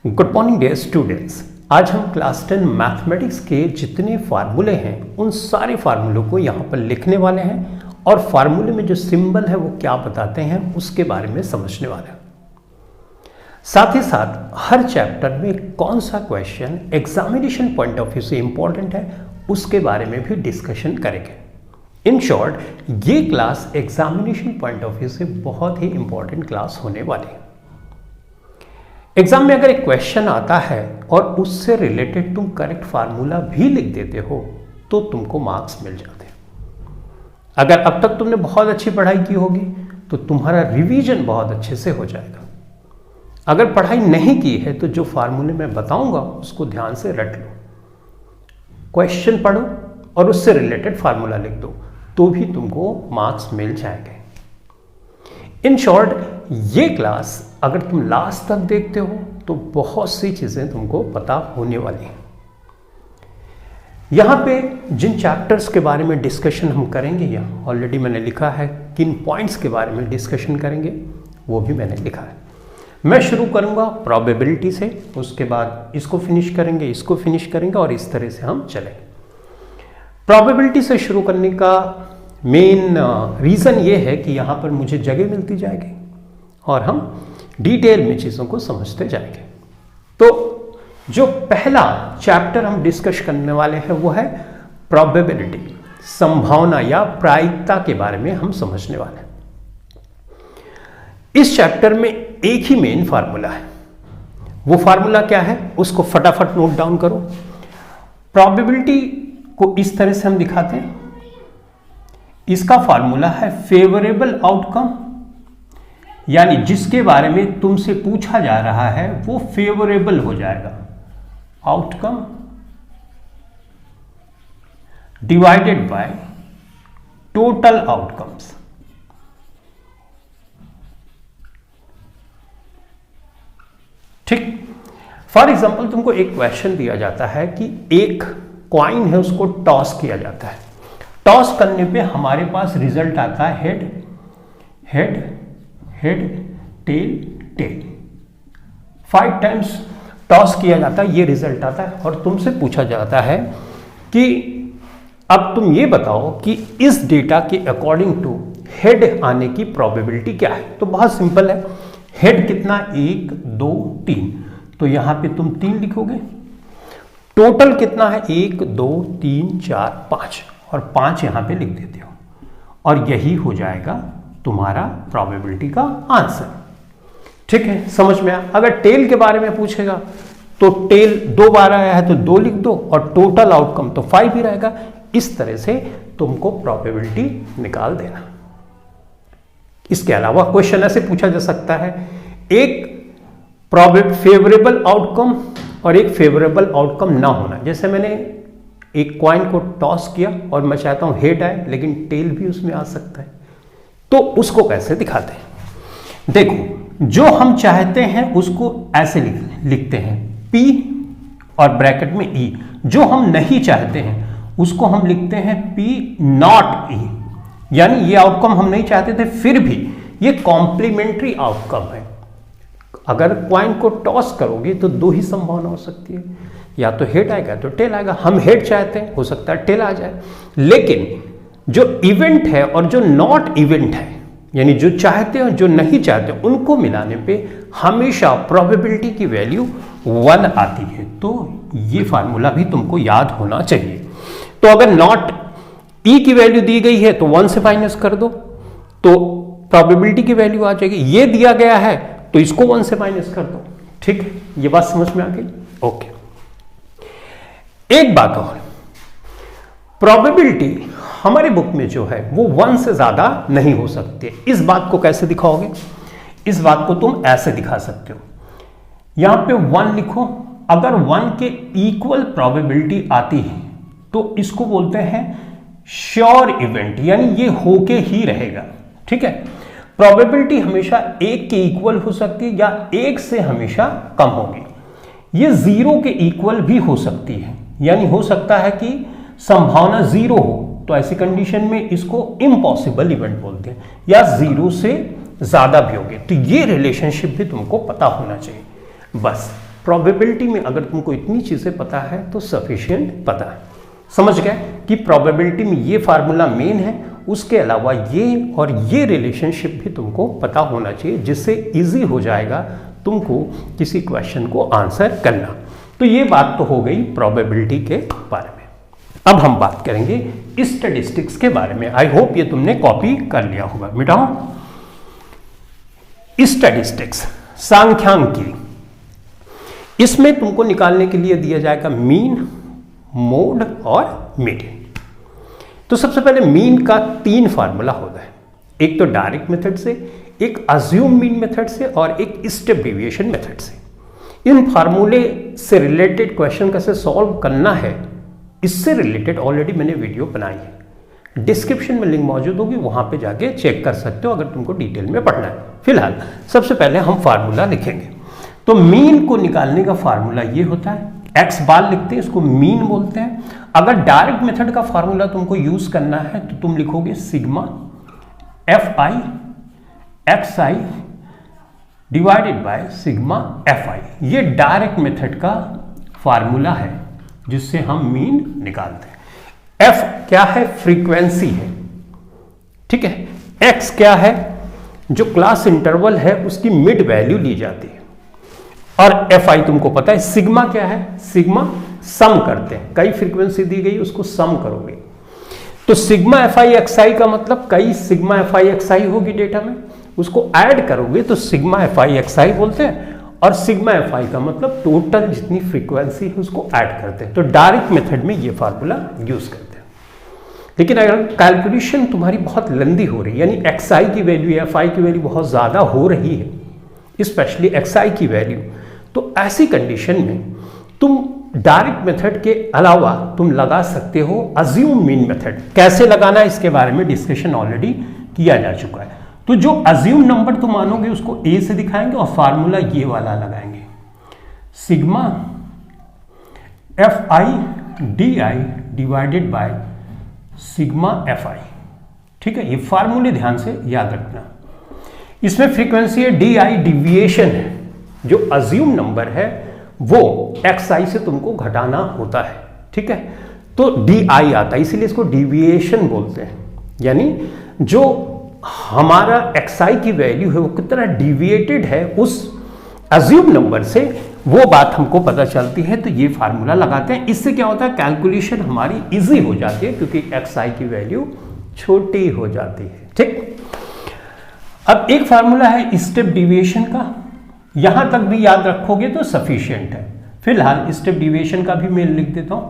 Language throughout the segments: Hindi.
Good morning dear students. आज हम क्लास 10 मैथमेटिक्स के जितने फार्मूले हैं उन सारे फार्मूलों को यहाँ पर लिखने वाले हैं और फार्मूले में जो सिंबल है वो क्या बताते हैं उसके बारे में समझने वाले हैं। साथ ही साथ हर चैप्टर में कौन सा question examination point of view से इंपॉर्टेंट है उसके बारे में भी डिस्कशन करेंगे। इन शॉर्ट, ये class examination point of view से बहुत ही इंपॉर्टेंट क्लास होने वाली है। एग्जाम में अगर एक क्वेश्चन आता है और उससे रिलेटेड तुम करेक्ट फार्मूला भी लिख देते हो तो तुमको मार्क्स मिल जाते हैं। अगर अब तक तुमने बहुत अच्छी पढ़ाई की होगी तो तुम्हारा रिवीजन बहुत अच्छे से हो जाएगा। अगर पढ़ाई नहीं की है तो जो फार्मूले मैं बताऊंगा उसको ध्यान से रट लो, क्वेश्चन पढ़ो और उससे रिलेटेड फार्मूला लिख दो तो भी तुमको मार्क्स मिल जाएंगे। इन शॉर्ट, ये क्लास अगर तुम लास्ट तक देखते हो तो बहुत सी चीजें तुमको पता होने वाली हैं। यहां पे जिन चैप्टर्स के बारे में डिस्कशन हम करेंगे, यहाँ ऑलरेडी मैंने लिखा है किन पॉइंट्स के बारे में डिस्कशन करेंगे वो भी मैंने लिखा है। मैं शुरू करूंगा प्रोबेबिलिटी से, उसके बाद इसको फिनिश करेंगे, इसको फिनिश करेंगे और इस तरह से हम चलेंगे। प्रोबेबिलिटी से शुरू करने का मेन रीज़न ये है कि यहाँ पर मुझे जगह मिलती जाएगी और हम डिटेल में चीज़ों को समझते जाएंगे। तो जो पहला चैप्टर हम डिस्कस करने वाले हैं वो है प्रोबेबिलिटी, संभावना या प्रायिकता के बारे में हम समझने वाले हैं। इस चैप्टर में एक ही मेन फार्मूला है। वो फार्मूला क्या है उसको फटाफट नोट डाउन करो। प्रोबेबिलिटी को इस तरह से हम दिखाते हैं। इसका फार्मूला है फेवरेबल आउटकम, यानी जिसके बारे में तुमसे पूछा जा रहा है वो फेवरेबल हो जाएगा, outcome divided by total outcomes. ठीक, फॉर एग्जांपल तुमको एक क्वेश्चन दिया जाता है कि एक कॉइन है उसको टॉस किया जाता है। टॉस करने पे हमारे पास रिजल्ट आता है head head head tail tail. 5 times toss किया जाता है, ये रिजल्ट आता है और तुमसे पूछा जाता है कि अब तुम ये बताओ कि इस डेटा के अकॉर्डिंग टू हेड आने की प्रोबेबिलिटी क्या है। तो बहुत सिंपल है, हेड कितना 1 2 3, तो यहां पे तुम 3 लिखोगे। टोटल कितना है 1 2 3 4 5 और 5 यहां पे लिख देते हो और यही हो जाएगा तुम्हारा प्रोबेबिलिटी का आंसर। ठीक है, समझ में आया। अगर टेल के बारे में पूछेगा तो टेल 2 बार आया है तो 2 लिख दो और टोटल आउटकम तो 5 ही रहेगा। इस तरह से तुमको प्रोबेबिलिटी निकाल देना। इसके अलावा क्वेश्चन ऐसे पूछा जा सकता है, एक फेवरेबल आउटकम और एक फेवरेबल आउटकम ना होना। जैसे मैंने एक कॉइन को टॉस किया और मैं चाहता हूं हेड आए लेकिन टेल भी उसमें आ सकता है, तो उसको कैसे दिखाते हैं। देखो, जो हम चाहते हैं उसको ऐसे लिखते हैं P और ब्रैकेट में E। जो हम नहीं चाहते हैं उसको हम लिखते हैं P नॉट E, यानी ये आउटकम हम नहीं चाहते थे फिर भी ये कॉम्प्लीमेंट्री आउटकम है। अगर कॉइन को टॉस करोगे तो 2 ही संभावना हो सकती है, या तो हेड आएगा तो टेल आएगा। हम हेड चाहते हैं, हो सकता है टेल आ जाए। लेकिन जो इवेंट है और जो नॉट इवेंट है, यानी जो चाहते हैं जो नहीं चाहते, उनको मिलाने पे हमेशा प्रोबेबिलिटी की वैल्यू 1 आती है। तो ये फार्मूला भी तुमको याद होना चाहिए। तो अगर नॉट ई की वैल्यू दी गई है तो 1 से माइनस कर दो तो प्रोबेबिलिटी की वैल्यू आ जाएगी। ये दिया गया है तो इसको 1 से माइनस कर दो। ठीक है, ये बात समझ में आ गई। ओके, एक बात और, प्रोबेबिलिटी हमारे बुक में जो है वो 1 से ज्यादा नहीं हो सकती। इस बात को कैसे दिखाओगे? इस बात को तुम ऐसे दिखा सकते हो, यहां पे 1 लिखो। अगर 1 के इक्वल प्रोबेबिलिटी आती है तो इसको बोलते हैं श्योर इवेंट, यानी ये होके ही रहेगा। ठीक है, प्रोबेबिलिटी हमेशा 1 के इक्वल हो सकती है या 1 से हमेशा कम होगी। ये 0 के इक्वल भी हो सकती है, यानी हो सकता है कि संभावना 0 हो, तो ऐसी कंडीशन में इसको इम्पॉसिबल इवेंट बोलते हैं, या 0 से ज्यादा भी होगी। तो ये रिलेशनशिप भी तुमको पता होना चाहिए। बस प्रोबेबिलिटी में अगर तुमको इतनी चीज़ें पता है तो सफिशिएंट पता है। समझ गए कि प्रोबेबिलिटी में ये फार्मूला मेन है, उसके अलावा ये और ये रिलेशनशिप भी तुमको पता होना चाहिए, जिससे इजी हो जाएगा तुमको किसी क्वेश्चन को आंसर करना। तो ये बात तो हो गई प्रोबेबिलिटी के बारे में। अब हम बात करेंगे स्टैटिस्टिक्स के बारे में। आई होप ये तुमने कॉपी कर लिया होगा। मिटाओ स्टैटिस्टिक्स, सांख्यिकी। इसमें तुमको निकालने के लिए दिया जाएगा मीन, मोड और मीडियन। तो सबसे पहले मीन का 3 फार्मूला होता है, एक तो डायरेक्ट मेथड से, एक अज्यूम मीन मेथड से और एक स्टेप डेविएशन मेथड से। इन फार्मूले से रिलेटेड क्वेश्चन कैसे सॉल्व करना है, इससे रिलेटेड ऑलरेडी मैंने वीडियो बनाई है, डिस्क्रिप्शन में लिंक मौजूद होगी, वहां पे जाके चेक कर सकते हो अगर तुमको डिटेल में पढ़ना है। फिलहाल सबसे पहले हम फार्मूला लिखेंगे। तो मीन को निकालने का फार्मूला ये होता है, एक्स बार लिखते हैं, इसको मीन बोलते हैं। अगर डायरेक्ट मेथड का फार्मूला तुमको यूज करना है तो तुम लिखोगे sigma F I x I divided by sigma F I. ये डायरेक्ट मेथड का फार्मूला है जिससे हम मीन निकालते हैं। एफ क्या है? फ्रीक्वेंसी है, ठीक है। एक्स क्या है? जो क्लास इंटरवल है उसकी मिड वैल्यू ली जाती है। और एफ आई तुमको पता है। सिग्मा क्या है? सिग्मा सम करते हैं, कई फ्रीक्वेंसी दी गई उसको सम करोगे। तो सिग्मा एफ आई एक्स आई का मतलब कई सिग्मा एफ आई एक्स आई होगी डेटा में, उसको ऐड करोगे तो सिग्मा एफ आई एक्स आई बोलते हैं। और सिग्मा एफ आई का मतलब टोटल जितनी फ्रीक्वेंसी है उसको ऐड करते हैं। तो डायरेक्ट मेथड में ये फार्मूला यूज करते हैं। लेकिन अगर कैलकुलेशन तुम्हारी बहुत लंबी हो रही है, यानी एक्स आई की वैल्यू एफ आई की वैल्यू बहुत ज़्यादा हो रही है, स्पेशली एक्स आई की वैल्यू, तो ऐसी कंडीशन में तुम डायरेक्ट मेथड के अलावा तुम लगा सकते हो अज्यूम मीन मेथड। कैसे लगाना है इसके बारे में डिस्कशन ऑलरेडी किया जा चुका है। तो जो अज्यूम नंबर तुम मानोगे उसको ए से दिखाएंगे और फार्मूला ये वाला लगाएंगे, sigma F I D I divided by sigma F I. ठीक है, ये फार्मूले ध्यान से याद रखना। इसमें फ्रीक्वेंसी है डी आई, डिविएशन है, जो अज्यूम नंबर है वो एक्स आई से तुमको घटाना होता है। ठीक है, तो डी आई आता है, इसीलिए इसको डिविएशन बोलते हैं। यानी जो हमारा एक्स आई की वैल्यू है वो कितना डिविएटेड है उस अज्यूम नंबर से, वो बात हमको पता चलती है। तो ये फार्मूला लगाते हैं। इससे क्या होता है? कैलकुलेशन हमारी इजी हो जाती है, क्योंकि एक्स आई की वैल्यू छोटी हो जाती है। ठीक, अब एक फार्मूला है स्टेप डिविएशन का, यहां तक भी याद रखोगे तो सफिशिएंट है। फिलहाल स्टेप डिविएशन का भी मैं लिख देता हूं।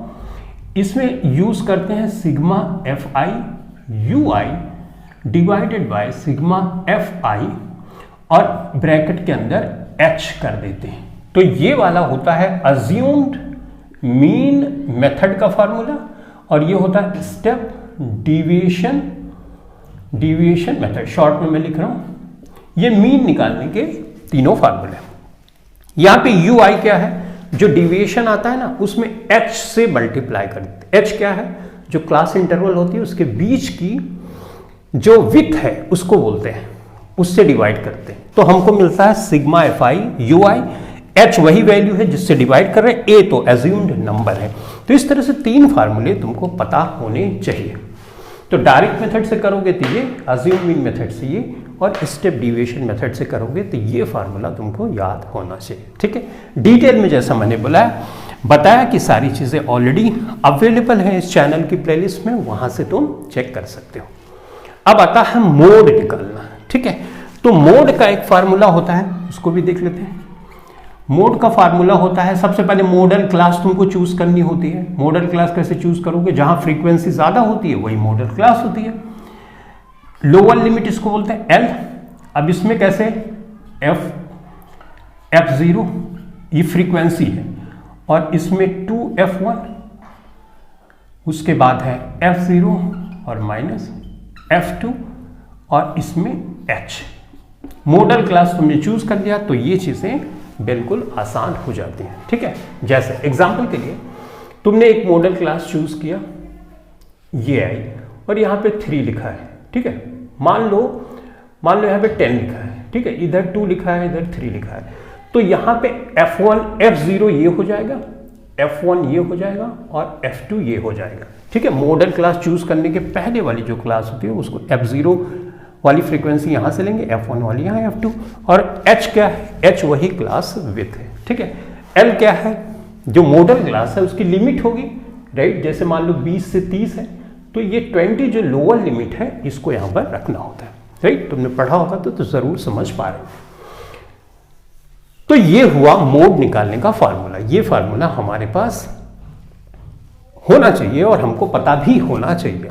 इसमें यूज करते हैं sigma F I you I divided by sigma F I और ब्रैकेट के अंदर एच कर देते हैं। तो ये वाला होता है अज्यूम्ड मीन मेथड का फार्मूला, और ये होता है स्टेप डिविएशन मेथड। शॉर्ट में मैं लिख रहा हूं। ये मीन निकालने के तीनों फार्मूले। यहां पे यू आई क्या है? जो डिविएशन आता है ना उसमें एच से मल्टीप्लाई कर देते। एच क्या है? जो क्लास इंटरवल होती है उसके बीच की जो विड्थ है उसको बोलते हैं, उससे डिवाइड करते हैं। तो हमको मिलता है sigma F I you I. H वही वैल्यू है जिससे डिवाइड कर रहे हैं, ए तो एज्यूम्ड नंबर है। तो इस तरह से 3 फार्मूले तुमको पता होने चाहिए। तो डायरेक्ट मेथड से करोगे तो ये, अज्यूम मीन मेथड से ये, और स्टेप डिविएशन मेथड से करोगे तो ये फार्मूला तुमको याद होना चाहिए। ठीक है, डिटेल में जैसा मैंने बताया कि सारी चीज़ें ऑलरेडी अवेलेबल हैं इस चैनल की प्लेलिस्ट में, वहां से तुम चेक कर सकते हो। अब आता है मोड निकालना। ठीक है, तो मोड का एक फार्मूला होता है, उसको भी देख लेते हैं। मोड का फार्मूला होता है, सबसे पहले मॉडल क्लास तुमको चूज करनी होती है। मॉडल क्लास कैसे चूज करोगे? जहां फ्रीक्वेंसी ज्यादा होती है वही मॉडल क्लास होती है। लोअर लिमिट इसको बोलते हैं एल। अब इसमें कैसे? F0 ये फ्रीक्वेंसी है, और इसमें 2F1, उसके बाद है F0 और माइनस F2, और इसमें H। मॉडल क्लास तुमने चूज कर लिया तो ये चीजें बिल्कुल आसान हो जाती हैं। ठीक है, जैसे एग्जांपल के लिए तुमने एक मॉडल क्लास चूज किया, ये आई, और यहाँ पे 3 लिखा है। ठीक है, मान लो यहाँ पे 10 लिखा है। ठीक है, इधर 2 लिखा है, इधर 3 लिखा है। तो यहां पे F1 F0 ये हो जाएगा, F1 ये हो जाएगा और F2 ये हो जाएगा। ठीक है, मॉडल क्लास चूज करने के पहले वाली जो क्लास होती है उसको F0 वाली फ्रीक्वेंसी यहां से लेंगे, F1 वाली यहाँ, F2, और H क्या है, H वही क्लास विथ है। ठीक है, L क्या है, जो मॉडल क्लास है उसकी लिमिट होगी, राइट, जैसे मान लो 20 से 30 है तो ये 20 जो लोअर लिमिट है इसको यहां पर रखना होता है, राइट। तुमने पढ़ा होगा तो जरूर समझ पा रहे हो। तो ये हुआ मोड निकालने का फार्मूला। ये फार्मूला हमारे पास होना चाहिए और हमको पता भी होना चाहिए,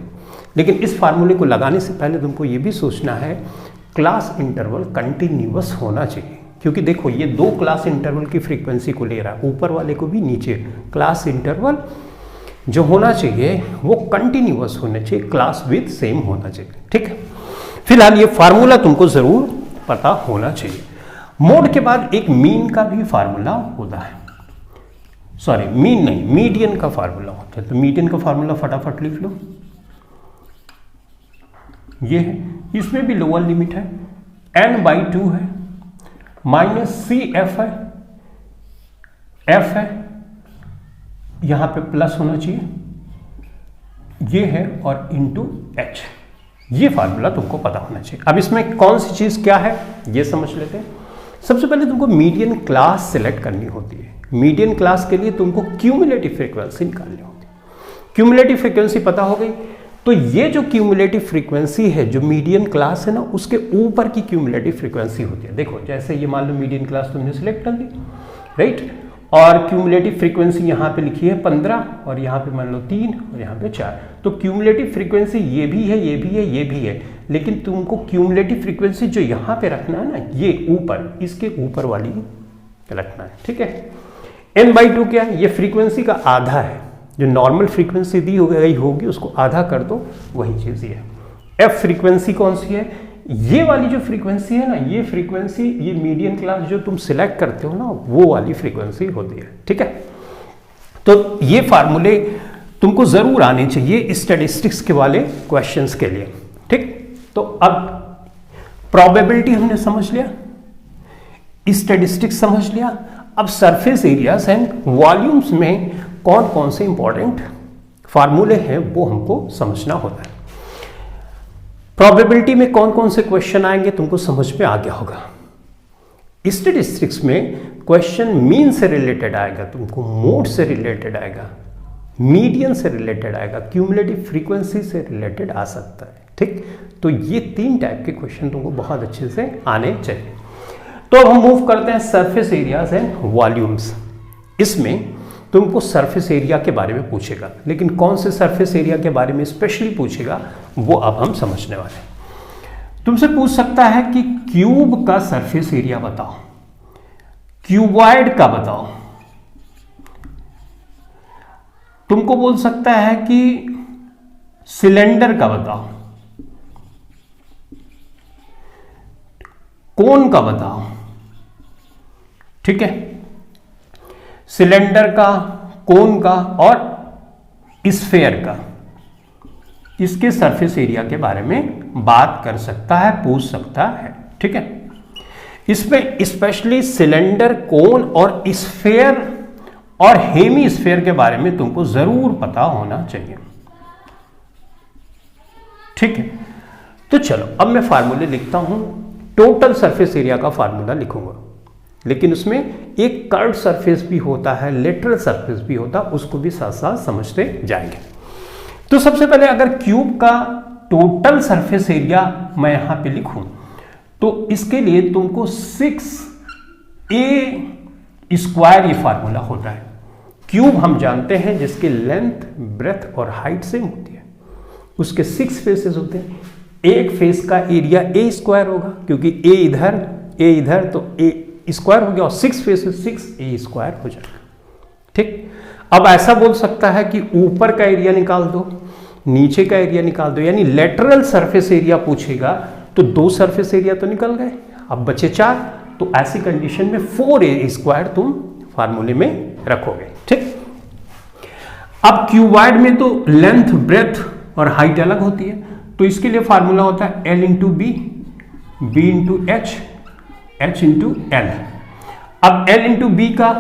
लेकिन इस फार्मूले को लगाने से पहले तुमको ये भी सोचना है क्लास इंटरवल कंटिन्यूअस होना चाहिए, क्योंकि देखो ये दो क्लास इंटरवल की फ्रीक्वेंसी को ले रहा है, ऊपर वाले को भी नीचे। क्लास इंटरवल जो होना चाहिए वो कंटिन्यूअस होना चाहिए, क्लास विथ सेम होना चाहिए। ठीक है, फिलहाल ये फार्मूला तुमको जरूर पता होना चाहिए। मोड के बाद एक मीन का भी फार्मूला होता है, सॉरी मीन नहीं, मीडियन का फार्मूला होता है। तो मीडियन का फार्मूला फटाफट लिख लो, ये है, इसमें भी लोअर लिमिट है, n/2 है, -CF है, F है, यहां पे प्लस होना चाहिए, ये है, और इंटू H। ये फार्मूला तुमको पता होना चाहिए। अब इसमें कौन सी चीज क्या है ये समझ लेते हैं। सबसे पहले तुमको मीडियन क्लास सिलेक्ट करनी होती है। मीडियन क्लास के लिए तुमको क्यूमुलेटिव फ्रीक्वेंसी निकालनी होती है। क्यूमुलेटिव फ्रीक्वेंसी पता हो गई, तो ये जो क्यूमुलेटिव फ्रीक्वेंसी है, जो मीडियन क्लास है ना, उसके ऊपर की क्यूमुलेटिव फ्रीक्वेंसी होती है। देखो जैसे ये मान लो मीडियन क्लास तुमने सिलेक्ट कर ली, राइट, और क्यूमुलेटिव फ्रीक्वेंसी यहाँ पे लिखी है 15, और यहाँ पे मान लो 3, और यहाँ पे 4। तो क्यूमुलेटिव फ्रीक्वेंसी ये भी है, ये भी है, ये भी है, लेकिन तुमको क्यूमुलेटिव फ्रीक्वेंसी जो यहाँ पे रखना है ना, ये ऊपर, इसके ऊपर वाली रखना है। ठीक है, n/2 क्या है, ये फ्रीक्वेंसी का आधा है, जो नॉर्मल फ्रीक्वेंसी दी गई होगी उसको आधा कर दो, वही चीज ये है। F फ्रीक्वेंसी कौन सी है, ये वाली जो फ्रीक्वेंसी है ना, ये फ्रीक्वेंसी, ये मीडियन क्लास जो तुम सिलेक्ट करते हो ना, वो वाली फ्रीक्वेंसी होती है। ठीक है, तो ये फार्मूले तुमको जरूर आने चाहिए स्टैटिस्टिक्स के वाले क्वेश्चंस के लिए। ठीक, तो अब प्रोबेबिलिटी हमने समझ लिया, स्टैटिस्टिक्स समझ लिया। अब सरफेस एरियाज एंड वॉल्यूम्स में कौन कौन से इंपॉर्टेंट फार्मूले हैं वो हमको समझना होता है। प्रोबेबिलिटी में कौन कौन से क्वेश्चन आएंगे तुमको समझ में आ गया होगा। स्टैटिस्टिक्स में क्वेश्चन मीन से रिलेटेड आएगा, तुमको मोड से रिलेटेड आएगा, मीडियन से रिलेटेड आएगा, क्यूमुलेटिव फ्रीक्वेंसी से रिलेटेड आ सकता है। ठीक, तो ये 3 टाइप के क्वेश्चन तुमको बहुत अच्छे से आने चाहिए। तो अब हम मूव करते हैं सरफेस एरियाज एंड वॉल्यूम्स। इसमें तुमको सरफेस एरिया के बारे में पूछेगा, लेकिन कौन से सरफेस एरिया के बारे में स्पेशली पूछेगा वो अब हम समझने वाले हैं। तुमसे पूछ सकता है कि क्यूब का सरफेस एरिया बताओ, क्यूबॉइड का बताओ, तुमको बोल सकता है कि सिलेंडर का बताओ, कोन का बताओ। ठीक है, सिलेंडर का, कोन का और स्फेयर का, इसके सरफेस एरिया के बारे में बात कर सकता है, पूछ सकता है। ठीक है, इसमें स्पेशली सिलेंडर, कोन और स्फेयर और हेमी स्फेयर के बारे में तुमको जरूर पता होना चाहिए। ठीक है, तो चलो अब मैं फार्मूले लिखता हूं। टोटल सरफेस एरिया का फार्मूला लिखूंगा, लेकिन उसमें एक कर्व सरफेस भी होता है, लेटरल सरफेस भी होता है, उसको भी साथ साथ समझते जाएंगे। तो सबसे पहले अगर क्यूब का टोटल सरफेस एरिया मैं यहां पे लिखूं, तो इसके लिए तुमको 6a² ये फार्मूला होता है। क्यूब हम जानते हैं जिसकी लेंथ, ब्रेथ और हाइट सेम होती है, उसके 6 फेसेस होते हैं। एक फेस का एरिया a² होगा, क्योंकि a इधर तो a² हो गया, और 6 फेसेस 6a² हो जाएगा। ठीक, अब ऐसा बोल सकता है कि ऊपर का एरिया निकाल दो, नीचे का एरिया निकाल दो, यानी लेटरल सरफेस एरिया पूछेगा तो 2 सरफेस एरिया तो निकल गए, अब बचे 4। तो ऐसी कंडीशन में 4a² तुम फार्मूले में रखोगे। ठीक, अब क्यूबॉइड में तो लेंथ, ब्रेथ और हाइट अलग होती है, तो इसके लिए फार्मूला होता है L × B, B × H, H × L। अब L इंटू बी का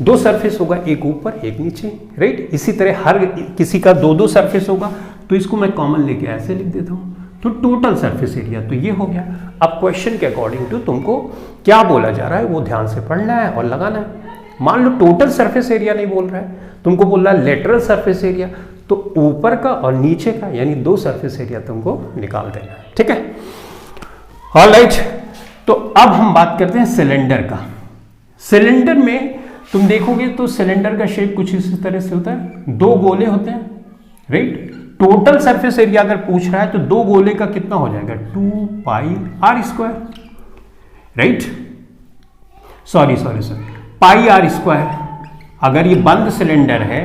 दो सरफेस होगा, एक ऊपर एक नीचे, राइट। इसी तरह हर किसी का दो दो सरफेस होगा, तो इसको मैं कॉमन लेके ऐसे लिख देता हूं, तो टोटल सरफेस एरिया तो ये हो गया। अब क्वेश्चन के अकॉर्डिंग टू तुमको क्या बोला जा रहा है वो ध्यान से पढ़ना है और लगाना है। मान लो टोटल सरफेस एरिया नहीं बोल रहा है, तुमको बोल रहा है लेटरल सरफेस एरिया, तो ऊपर का और नीचे का यानी दो सरफेस एरिया तुमको निकाल देना है, ठीक है। ऑलराइट, तो अब हम बात करते हैं सिलेंडर का। सिलेंडर में तुम देखोगे तो सिलेंडर का शेप कुछ इसी तरह से होता है, दो गोले होते हैं, राइट। टोटल सरफेस एरिया अगर पूछ रहा है तो दो गोले का कितना हो जाएगा, 2 pi r square, right. Sorry pi r square. अगर ये बंद सिलेंडर है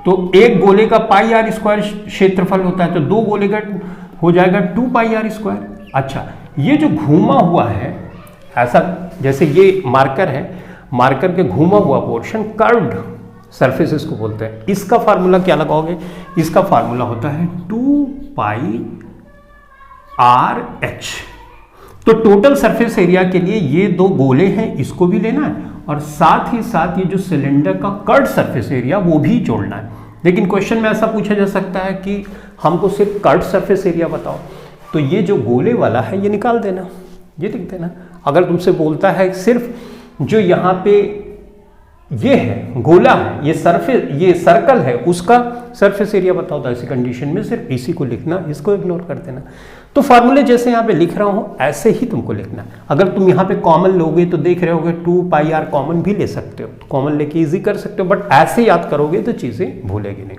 तो एक गोले का पाई आर स्क्वायर क्षेत्रफल होता है, तो दो गोले का हो जाएगा 2 पाई आर स्क्वायर। अच्छा, ये जो घूमा हुआ है ऐसा, जैसे ये मार्कर है, मार्कर के घूमा हुआ पोर्शन कर्व्ड सरफेस इसको बोलते हैं। इसका फार्मूला क्या लगाओगे, इसका फार्मूला होता है 2 पाई आर एच। तो टोटल सरफेस एरिया के लिए ये दो गोले हैं, इसको भी लेना है और साथ ही साथ ये जो सिलेंडर का कर्व्ड सरफेस एरिया वो भी जोड़ना है। लेकिन क्वेश्चन में ऐसा पूछा जा सकता है कि हमको सिर्फ कर्व्ड सरफेस एरिया बताओ, तो ये जो गोले वाला है ये निकाल देना, ये लिख देना। अगर तुमसे बोलता है सिर्फ जो यहाँ पे ये है गोला है, ये सरफेस, ये सर्कल है, उसका सरफेस एरिया बताओ, तो ऐसी कंडीशन में सिर्फ इसी को लिखना, इसको इग्नोर कर देना। तो फार्मूले जैसे यहाँ पे लिख रहा हूँ ऐसे ही तुमको लिखना। अगर तुम यहाँ पे कॉमन लोगे तो देख रहे होगे 2 पाई आर कॉमन भी ले सकते हो, कॉमन लेके इजी कर सकते हो, बट ऐसे याद करोगे तो चीजें भूलेगी नहीं।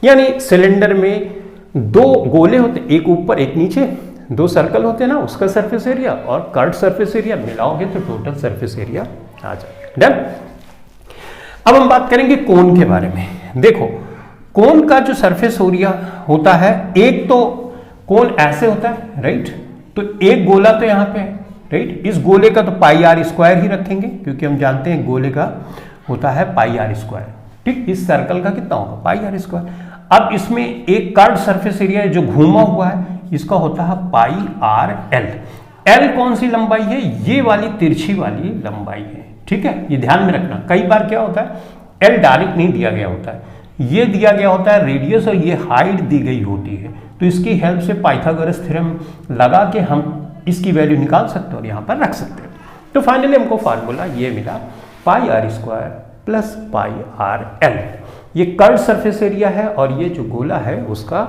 यानी सिलेंडर में दो गोले होते, एक ऊपर एक नीचे, दो सर्कल होते हैं ना, उसका सरफेस एरिया और कर्व्ड सरफेस एरिया मिलाओगे तो टोटल सरफेस एरिया आ जाएगा। डन। अब हम बात करेंगे कोन के बारे में। देखो कोन का जो सरफेस एरिया होता है, एक तो कोन ऐसे होता है, राइट। तो एक गोला तो यहाँ पे है, राइट। इस गोले का तो पाई आर स्क्वायर ही रखेंगे क्योंकि हम जानते हैं गोले का होता है पाई आर स्क्वायर, ठीक। इस सर्कल का कितना होगा, पाई आर स्क्वायर। अब इसमें एक कर्व्ड सरफेस एरिया जो घूमा हुआ है, इसका होता है पाई आर एल। एल कौन सी लंबाई है, ये वाली तिरछी वाली लंबाई है, ठीक है। ये ध्यान में रखना, कई बार क्या होता है एल डायरेक्ट नहीं दिया गया होता है, ये दिया गया होता है रेडियस और ये हाइट दी गई होती है, तो इसकी हेल्प से पाइथागोरस थ्योरम लगा के हम इसकी वैल्यू निकाल सकते हैं और यहाँ पर रख सकते हैं। तो फाइनली हमको फार्मूला ये मिला, pi r square plus pi r l. ये कर्व्ड सरफेस एरिया है और ये जो गोला है उसका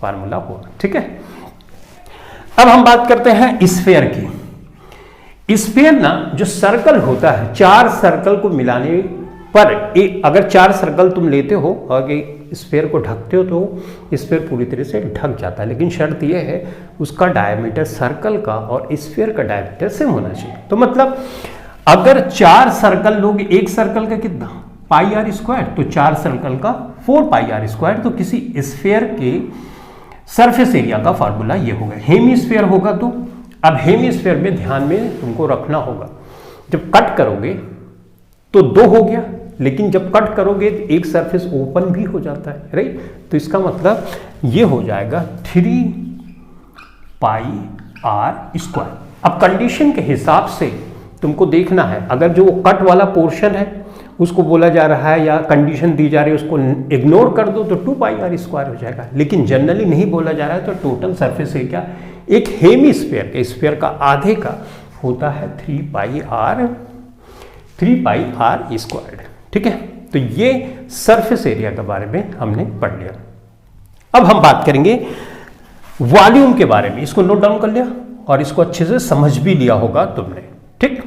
फार्मूला होगा, ठीक है। अब हम बात करते हैं स्फीयर की। स्फीयर ना जो सर्कल होता है, चार सर्कल को मिलाने पर अगर चार सर्कल तुम लेते हो और स्फीयर को ढकते हो तो स्फीयर पूरी तरह से ढक जाता है, लेकिन शर्त यह है उसका डायमीटर सर्कल का और स्फीयर का डायमीटर सेम होना चाहिए। तो मतलब अगर चार सर्कल लोगे, एक सर्कल का कितना पाई आर स्क्वायर, तो चार सर्कल का 4 पाई आर स्क्वायर। तो किसी स्फीयर के सरफेस एरिया का फार्मूला ये होगा। हेमीस्फीयर होगा तो अब हेमीस्फीयर में ध्यान में तुमको रखना होगा, जब कट करोगे तो 2 हो गया, लेकिन जब कट करोगे तो एक सरफेस ओपन भी हो जाता है, राइट। तो इसका मतलब ये हो जाएगा 3 पाई आर स्क्वायर। अब कंडीशन के हिसाब से तुमको देखना है, अगर जो कट वाला पोर्शन है उसको बोला जा रहा है या कंडीशन दी जा रही है उसको इग्नोर कर दो तो 2 पाई आर स्क्वायर हो जाएगा, लेकिन जनरली नहीं बोला जा रहा है तो टोटल सरफेस एरिया एक हेमीस्फीयर के स्फीयर का आधे का होता है 3 पाई आर स्क्वायर, ठीक है। तो ये सरफेस एरिया के बारे में हमने पढ़ लिया। अब हम बात करेंगे वॉल्यूम के बारे में। इसको नोट डाउन कर लिया और इसको अच्छे से समझ भी लिया होगा तुमने, ठीक।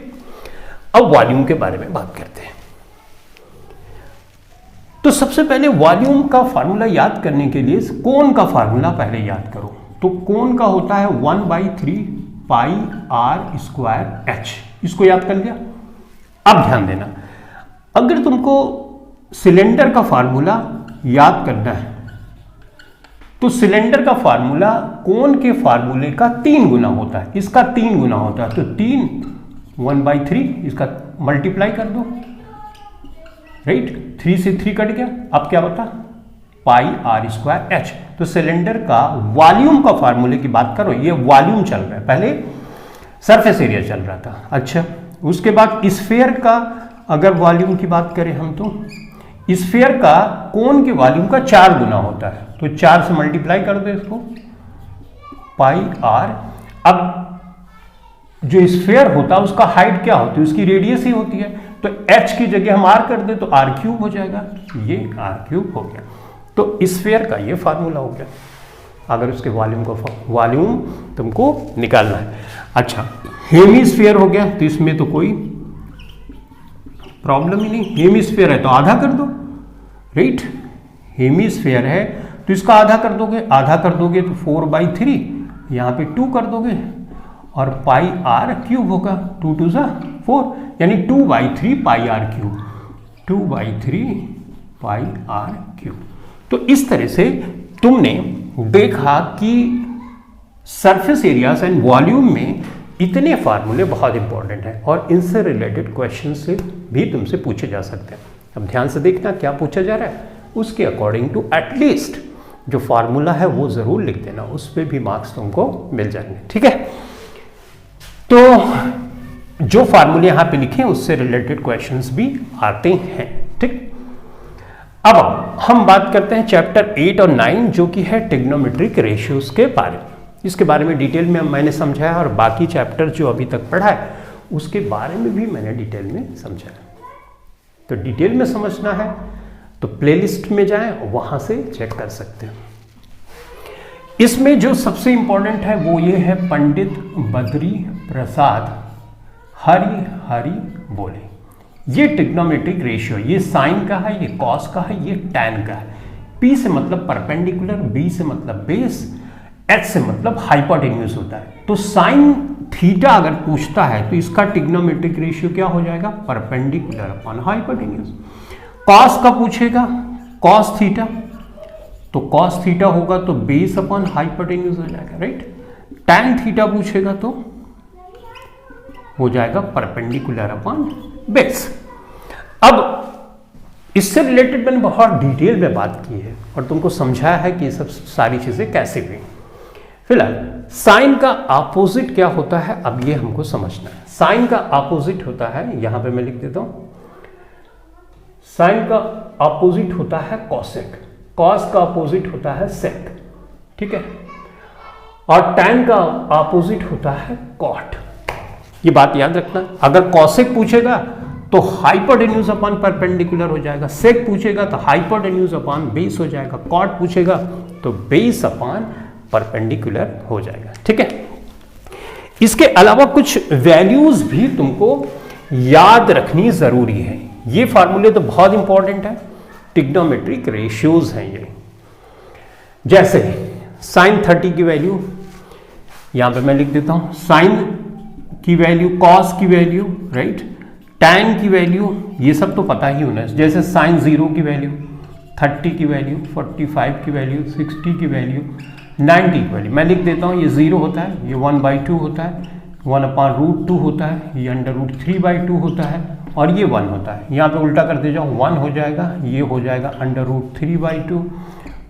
अब वॉल्यूम के बारे में बात करते हैं। तो सबसे पहले वॉल्यूम का फार्मूला याद करने के लिए कोन का फार्मूला पहले याद करो। तो कोन का होता है 1/3 पाई आर स्क्वायर एच। इसको याद कर लिया। अब ध्यान देना, अगर तुमको सिलेंडर का फार्मूला याद करना है तो सिलेंडर का फार्मूला कोन के फार्मूले का 3 गुना होता है, इसका 3 गुना होता है। तो 3 1/3 इसका मल्टीप्लाई कर दो, राइट। 3 से 3 कट गया, अब क्या बता पाई आर स्क्वायर एच। तो सिलेंडर का वॉल्यूम का फार्मूले की बात करो, ये वॉल्यूम चल रहा है, पहले सरफेस एरिया चल रहा था। अच्छा उसके बाद स्फीयर का अगर वॉल्यूम की बात करें हम, तो स्फीयर का कोन के वॉल्यूम का 4 गुना होता है, तो 4 से मल्टीप्लाई कर दो इसको, पाई आर। अब जो स्फीयर होता है उसका हाइट क्या होती है, उसकी रेडियस ही होती है, तो h की जगह हम r कर दे तो r क्यूब हो जाएगा, ये r क्यूब हो गया। तो स्फीयर का ये फार्मूला हो गया, अगर उसके वॉल्यूम तुमको निकालना है। अच्छा, हेमीस्फीयर हो गया, तो इसमें तो कोई प्रॉब्लम ही नहीं, हेमीस्फीयर है तो आधा कर दो, राइट। हेमीस्फीयर है तो इसका आधा कर दोगे, आधा कर दोगे तो 4/3, यहाँ पे 2 कर दोगे और पाई आर क्यूब होगा, 2 2 जा 4, यानी 2/3 pi r cube, 2/3 pi r cube. तो इस तरह से तुमने देखा कि सरफेस एरियाज एंड वॉल्यूम में इतने फार्मूले बहुत इंपॉर्टेंट हैं और इनसे रिलेटेड क्वेश्चन से भी तुमसे पूछे जा सकते हैं। अब ध्यान से देखना क्या पूछा जा रहा है, उसके अकॉर्डिंग टू एटलीस्ट जो फार्मूला है वो जरूर लिख देना, उस पर भी मार्क्स तुमको मिल जाएंगे, ठीक है। तो जो फार्मूले यहां पे लिखे उससे रिलेटेड क्वेश्चंस भी आते हैं, ठीक। अब हम बात करते हैं चैप्टर 8 और 9 जो कि है ट्रिग्नोमेट्रिक रेशियोज के बारे में। इसके बारे में डिटेल में मैंने समझाया और बाकी चैप्टर जो अभी तक पढ़ा है उसके बारे में भी मैंने डिटेल में समझाया। तो डिटेल में समझना है तो प्लेलिस्ट में जाएं, वहां से चेक कर सकते हैं। इसमें जो सबसे इंपॉर्टेंट है वो ये है, पंडित बद्री प्रसाद हरि हरि बोले। ये ट्रिग्नोमेट्रिक रेशियो, ये साइन का है, ये कॉस का है, ये टैन का है। P से मतलब परपेंडिकुलर, B से मतलब बेस, H से मतलब हाइपोटेन्यूज होता है। तो साइन थीटा अगर पूछता है तो इसका ट्रिग्नोमेट्रिक रेशियो क्या हो जाएगा, परपेंडिकुलर अपॉन हाइपोटेन्यूज। कॉस का पूछेगा, कॉस थीटा, तो कॉस थीटा होगा तो बेस अपॉन हाइपोटेन्यूज हो जाएगा, राइट। टैन थीटा पूछेगा तो हो जाएगा परपेंडिकुलर अपॉन बेस। अब इससे रिलेटेड मैंने बहुत डिटेल में बात की है और तुमको समझाया है कि ये सब सारी चीजें कैसे हुई। फिलहाल साइन का अपोजिट क्या होता है, अब ये हमको समझना है। साइन का अपोजिट होता है, यहां पे मैं लिख देता हूं, साइन का अपोजिट होता है कॉसेक, कॉस का अपोजिट होता है सेक, ठीक है। और टैन का अपोजिट होता है कॉट। ये बात याद रखना, अगर कॉसेक पूछेगा तो हाइपोटेन्यूज अपॉन परपेंडिकुलर हो जाएगा, सेक पूछेगा तो हाइपोटेन्यूज अपॉन बेस हो जाएगा, कॉट पूछेगा तो बेस अपॉन परपेंडिकुलर हो जाएगा, ठीक है। इसके अलावा कुछ वैल्यूज भी तुमको याद रखनी जरूरी है। ये फार्मूले तो बहुत इंपॉर्टेंट है, ट्रिग्नोमेट्रिक रेशियोज हैं ये। जैसे साइन 30 की वैल्यू यहां पे मैं लिख देता हूं, साइन की वैल्यू, कॉस की वैल्यू, राइट, टैन की वैल्यू, ये सब तो पता ही होना है। जैसे साइन 0 की वैल्यू, 30 की वैल्यू, 45 की वैल्यू, 60 की वैल्यू, 90 की वैल्यू। मैं लिख देता हूँ, ये 0 होता है, ये 1/2 होता है, 1/√2 होता है, ये √3/2 होता है और ये 1 होता है। यहाँ पे उल्टा करते जाओ, 1 हो जाएगा, ये हो जाएगा √3/2,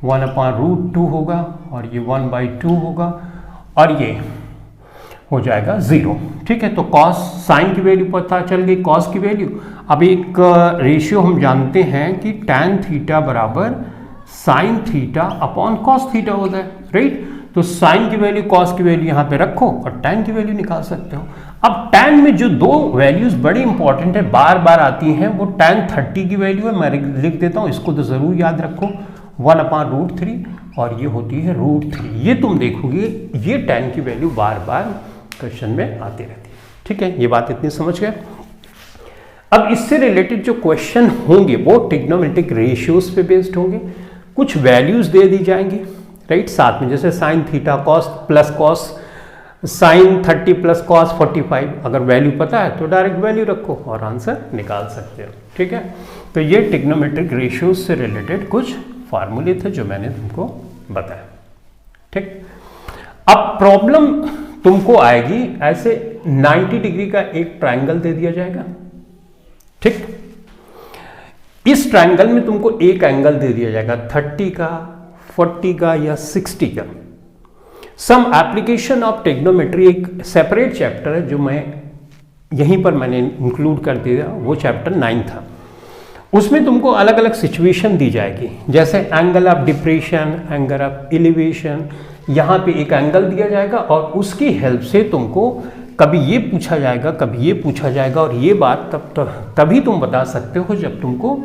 1/√2 होगा और ये 1/2 होगा और ये हो जाएगा 0, ठीक है। तो कॉस, साइन की वैल्यू पता चल गई, कॉस की वैल्यू। अब एक रेशियो हम जानते हैं कि टैन थीटा बराबर sine theta upon cos theta होता है, राइट। तो साइन की वैल्यू, कॉस की वैल्यू यहाँ पे रखो और टैन की वैल्यू निकाल सकते हो। अब टैन में जो दो वैल्यूज बड़ी इंपॉर्टेंट है, बार बार आती हैं, वो टैन 30 की वैल्यू है, मैं लिख देता हूँ, इसको तो जरूर याद रखो, 1/√3 और ये होती है √3। ये तुम देखोगे, ये टैन की वैल्यू बार बार क्वेश्चन में आती रहती है, ठीक है। ये बात इतनी समझ गए। अब इससे रिलेटेड जो क्वेश्चन होंगे वो ट्रिग्नोमेट्रिक रेशियोज पे बेस्ड होंगे, कुछ वैल्यूज दे दी जाएंगी, राइट, साथ में। जैसे sine theta cos plus cos, sine 30 plus cos 45, अगर वैल्यू पता है तो डायरेक्ट वैल्यू रखो और आंसर निकाल सकते हो, ठीक है। तो ये ट्रिग्नोमेट्रिक रेशियोज से रिलेटेड कुछ फार्मूले थे जो मैंने तुमको बताया, ठीक। अब प्रॉब्लम तुमको आएगी ऐसे, 90 डिग्री का एक ट्रायंगल दे दिया जाएगा, ठीक। इस ट्रायंगल में तुमको एक एंगल दे दिया जाएगा 30 का, 40 का या 60 का। सम एप्लीकेशन ऑफ ट्रिग्नोमेट्री एक सेपरेट चैप्टर है जो मैं यहीं पर मैंने इंक्लूड कर दिया, वो चैप्टर 9 था। उसमें तुमको अलग अलग सिचुएशन दी जाएगी, जैसे angle of depression, angle of elevation. यहाँ पे एक एंगल दिया जाएगा और उसकी हेल्प से तुमको कभी ये पूछा जाएगा, कभी ये पूछा जाएगा, और ये बात तभी तुम बता सकते हो जब तुमको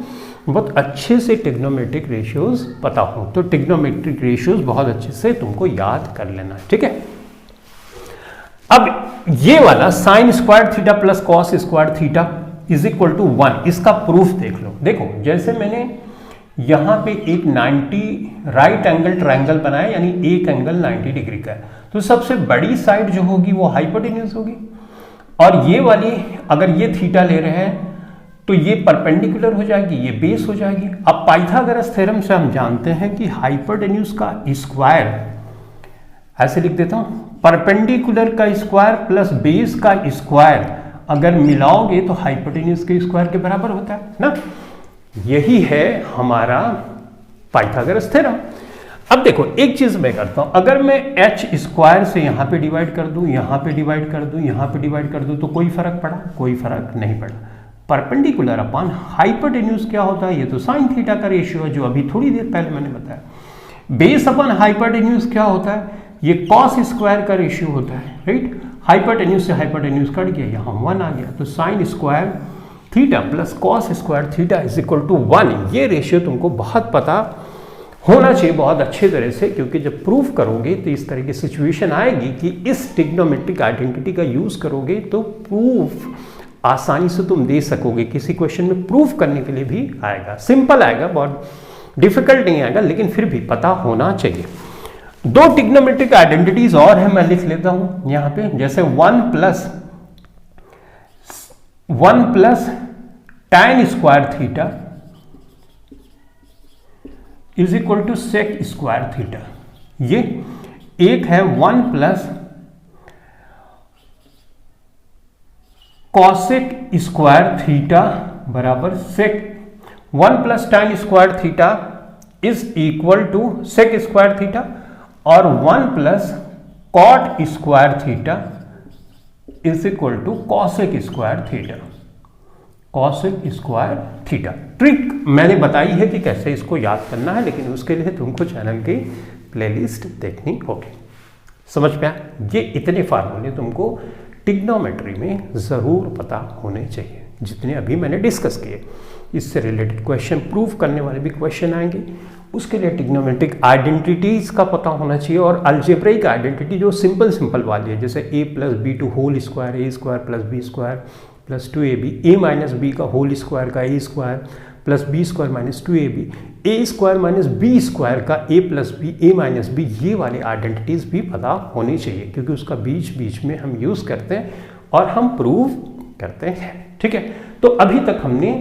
बहुत अच्छे से ट्रिग्नोमेट्रिक रेशियोज पता हो। तो ट्रिग्नोमेट्रिक रेशियोज बहुत अच्छे से तुमको याद कर लेना, ठीक है। अब ये वाला sine square theta plus cos square theta is equal to 1, इसका प्रूफ देख लो। देखो जैसे मैंने यहाँ पे एक 90 राइट एंगल ट्रायंगल बनाया, यानी एक एंगल 90 डिग्री का है, तो सबसे बड़ी साइड जो होगी वो हाइपोटेन्यूज होगी, और ये वाली अगर ये थीटा ले रहे हैं तो ये परपेंडिकुलर हो जाएगी, ये बेस हो जाएगी। अब पाइथागोरस थ्योरम से हम जानते हैं कि हाइपोटेन्यूज का स्क्वायर, ऐसे लिख देता हूं, परपेंडिकुलर का स्क्वायर प्लस बेस का स्क्वायर अगर मिलाओगे तो हाइपोटेन्यूज के स्क्वायर के बराबर होता है ना। यही है हमारा पाइथागोरस थ्योरम। अब देखो एक चीज मैं करता हूं, अगर मैं एच स्क्वायर से यहां पे डिवाइड कर दूं, यहां पे डिवाइड कर दूं, यहां पे डिवाइड कर दूं, तो कोई फर्क पड़ा? कोई फर्क नहीं पड़ा। परपेंडिकुलर अपॉन हाइपोटेन्यूज क्या होता है? ये तो साइन थीटा का रेशियो है, जो अभी थोड़ी देर पहले मैंने बताया। बेस अपॉन हाइपोटेन्यूज क्या होता है? ये कॉस स्क्वायर का रेशियो होता है, राइट। हाइपोटेन्यूज से हाइपोटेन्यूज कट गया, यहाँ 1 आ गया, तो sine square theta plus cos square theta is equal to 1। ये रेशियो तुमको बहुत पता होना चाहिए, बहुत अच्छे तरह से, क्योंकि जब प्रूफ करोगे तो इस तरह की सिचुएशन आएगी कि इस ट्रिग्नोमेट्रिक आइडेंटिटी का यूज करोगे तो प्रूफ आसानी से तुम दे सकोगे। किसी क्वेश्चन में प्रूफ करने के लिए भी आएगा, सिंपल आएगा, बहुत डिफिकल्ट नहीं आएगा, लेकिन फिर भी पता होना चाहिए। दो ट्रिग्नोमेट्रिक आइडेंटिटीज और है, मैं लिख लेता हूं यहां पे, जैसे 1 plus tan square theta is equal to sec square theta. ये एक है 1 प्लस कॉसेक स्क्वायर थीटा बराबर sec, 1 plus tan square theta is equal to sec square theta, और 1 plus cot square theta is equal to cosec square theta, cosec square theta. Trick मैंने बताई है कि कैसे इसको याद करना है, लेकिन उसके लिए तुमको चैनल की प्लेलिस्ट देखनी होगी। समझ में आया? ये इतने फार्मूले तुमको ट्रिग्नोमेट्री में जरूर पता होने चाहिए, जितने अभी मैंने डिस्कस किए। इससे रिलेटेड क्वेश्चन, प्रूफ करने वाले भी क्वेश्चन आएंगे, उसके लिए ट्रिग्नोमेट्रिक आइडेंटिटीज का पता होना चाहिए, और अलजेब्रिक आइडेंटिटी जो सिंपल वाली है, जैसे a plus B two whole square, A square plus B square plus 2ab, a minus B का होल स्क्वायर का a square plus B square minus 2ab, a square minus B square का a plus B, a minus B, ये वाले आइडेंटिटीज भी पता होनी चाहिए, क्योंकि उसका बीच में हम यूज करते हैं और हम प्रूव करते हैं, ठीक है। तो अभी तक हमने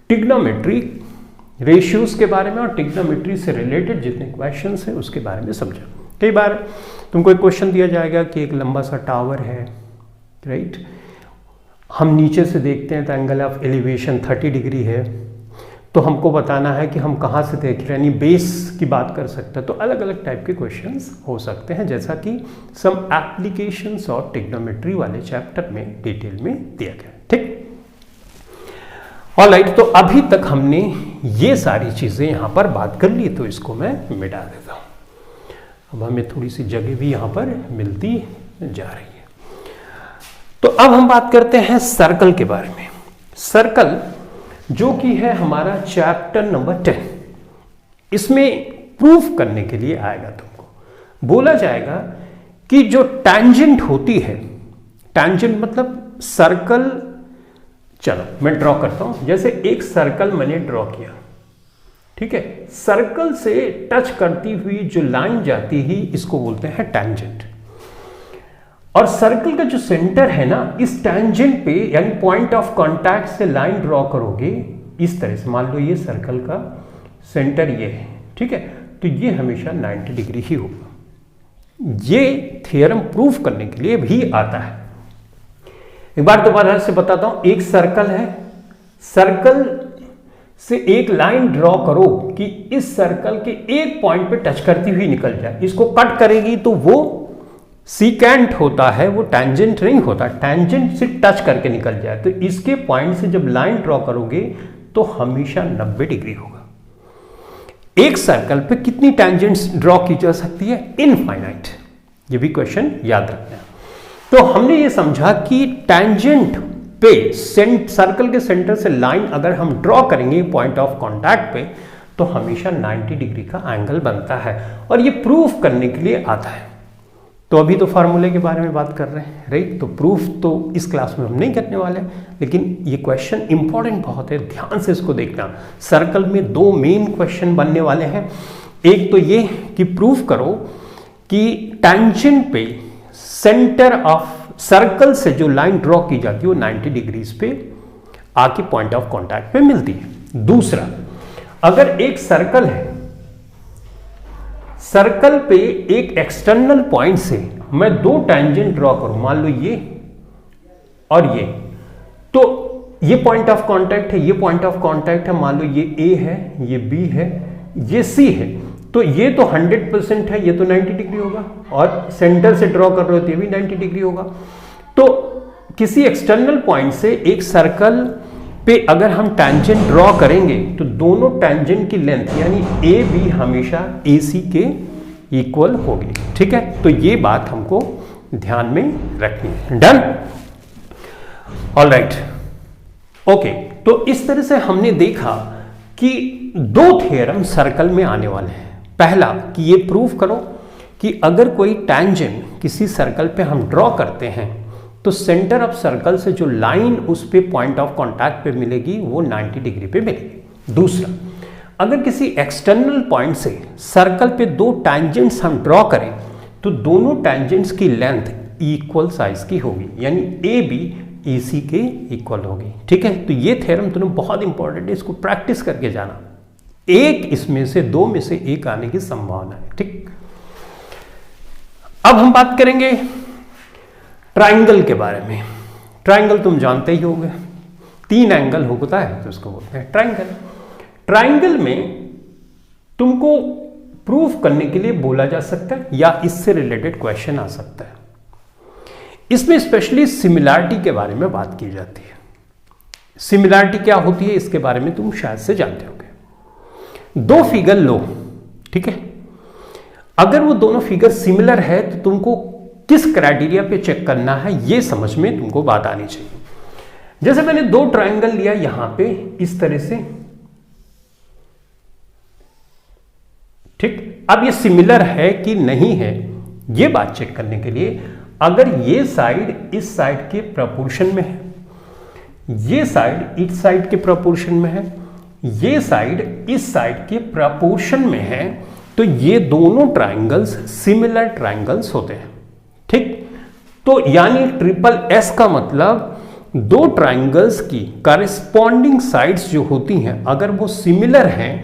ट्रिग्नोमेट्रिक रेशियोज के बारे में और ट्रिग्नोमेट्री से रिलेटेड जितने क्वेश्चंस हैं उसके बारे में समझा। कई बार तुमको एक क्वेश्चन दिया जाएगा कि एक लंबा सा टावर है, राइट, हम नीचे से देखते हैं तो एंगल ऑफ एलिवेशन 30 डिग्री है, तो हमको बताना है कि हम कहाँ से देख रहे हैं, यानी बेस की बात कर सकते हैं। तो अलग अलग टाइप के क्वेश्चंस हो सकते हैं, जैसा कि सम एप्लीकेशंस और ट्रिग्नोमेट्री वाले चैप्टर में डिटेल में दिया गया, ठीक। ऑलराइट, तो अभी तक हमने ये सारी चीज़ें यहाँ पर बात कर ली, तो इसको मैं मिटा देता हूँ। अब हमें थोड़ी सी जगह भी यहाँ पर मिलती जा रही है। तो अब हम बात करते हैं सर्कल के बारे में। सर्कल जो कि है हमारा चैप्टर नंबर 10, इसमें प्रूफ करने के लिए आएगा, तुमको बोला जाएगा कि जो टैंजेंट होती है, टैंजेंट मतलब सर्कल, चलो मैं ड्रॉ करता हूं। जैसे एक सर्कल मैंने ड्रॉ किया, ठीक है, सर्कल से टच करती हुई जो लाइन जाती है इसको बोलते हैं टैंजेंट। और सर्कल का जो सेंटर है ना, इस टैंजेंट पे यानी पॉइंट ऑफ कांटेक्ट से लाइन ड्रॉ करोगे इस तरह से, मान लो ये सर्कल का सेंटर ये है, ठीक है, तो ये हमेशा 90 डिग्री ही होगा। ये थ्योरम प्रूफ करने के लिए भी आता है। एक बार दोबारा से बताता हूं, एक सर्कल है, सर्कल से एक लाइन ड्रॉ करो कि इस सर्कल के एक पॉइंट पे टच करती हुई निकल जाए, इसको कट करेगी तो वो सीकेंट होता है वो टैंजेंट नहीं होता, टैंजेंट से टच करके निकल जाए, तो इसके पॉइंट से जब लाइन ड्रॉ करोगे तो हमेशा 90 डिग्री होगा। एक सर्कल पे कितनी टैंजेंट्स ड्रॉ की जा सकती है? इनफाइनाइट। ये भी क्वेश्चन याद रखना। तो हमने ये समझा कि टैंजेंट पे सर्कल के सेंटर से लाइन अगर हम ड्रॉ करेंगे पॉइंट ऑफ कांटेक्ट पे तो हमेशा 90 डिग्री का एंगल बनता है, और ये प्रूफ करने के लिए आता है। तो अभी तो फार्मूले के बारे में बात कर रहे हैं, राइट? तो प्रूफ तो इस क्लास में हम नहीं करने वाले, लेकिन ये क्वेश्चन इंपॉर्टेंट बहुत है, ध्यान से इसको देखना। सर्कल में दो मेन क्वेश्चन बनने वाले हैं। एक तो ये कि प्रूफ करो कि टैंजेंट पे सेंटर ऑफ सर्कल से जो लाइन ड्रॉ की जाती है वो 90 डिग्रीज पे आके पॉइंट ऑफ कांटेक्ट पे मिलती है। दूसरा, अगर एक सर्कल है, सर्कल पे एक एक्सटर्नल पॉइंट से मैं दो टैंजेंट ड्रॉ करूं, मान लो ये और ये, तो ये पॉइंट ऑफ कांटेक्ट है, ये पॉइंट ऑफ कांटेक्ट है, मान लो ये A है, ये B है, ये C है, तो ये तो 100% है, ये तो 90 डिग्री होगा, और सेंटर से ड्रॉ कर रहे हो तो ये भी 90 डिग्री होगा। तो किसी एक्सटर्नल पॉइंट से एक सर्कल पे अगर हम टैंजेंट ड्रॉ करेंगे तो दोनों टैंजेंट की लेंथ यानी ए बी हमेशा ए सी के इक्वल होगी, ठीक है? तो ये बात हमको ध्यान में रखनी है। डन? Alright, okay. तो इस तरह से हमने देखा कि दो थ्योरम सर्कल में आने वाले हैं। पहला कि ये प्रूव करो कि अगर कोई टैंजेंट किसी सर्कल पे हम ड्रॉ करते हैं तो सेंटर ऑफ सर्कल से जो लाइन उस पे पॉइंट ऑफ कांटेक्ट पे मिलेगी वो 90 डिग्री पे मिलेगी। दूसरा, अगर किसी एक्सटर्नल पॉइंट से सर्कल पे दो टैंजेंट्स हम ड्रॉ करें तो दोनों टैंजेंट्स की लेंथ इक्वल साइज की होगी, यानी ए बी ए सी के इक्वल होगी, ठीक है? तो ये थ्योरम तुम्हें बहुत इंपॉर्टेंट है, इसको प्रैक्टिस करके जाना। एक इसमें से दो में से एक आने की संभावना है, ठीक? अब हम बात करेंगे ट्राइंगल के बारे में। ट्राइंगल तुम जानते ही होंगे, तीन एंगल होता है तो उसको बोलते हैं ट्राइंगल। ट्राइंगल में तुमको प्रूफ करने के लिए बोला जा सकता है या इससे रिलेटेड क्वेश्चन आ सकता है। इसमें स्पेशली सिमिलैरिटी के बारे में बात की जाती है। सिमिलैरिटी क्या होती है इसके बारे में तुम शायद से जानते होंगे। दो फिगर लो, ठीक है? अगर वो दोनों फिगर सिमिलर है तो तुमको किस क्राइटेरिया पे चेक करना है ये समझ में तुमको बात आनी चाहिए। जैसे मैंने दो ट्रायंगल लिया यहां पे इस तरह से, ठीक? अब ये सिमिलर है कि नहीं है ये बात चेक करने के लिए अगर ये साइड इस साइड के प्रोपोर्शन में है, ये साइड इस साइड के प्रोपोर्शन में है, ये साइड इस साइड के प्रोपोर्शन में है, तो ये दोनों ट्रायंगल्स सिमिलर ट्रायंगल्स होते हैं, ठीक? तो यानी ट्रिपल एस का मतलब दो ट्रायंगल्स की कॉरेस्पॉन्डिंग साइड्स जो होती हैं अगर वो सिमिलर हैं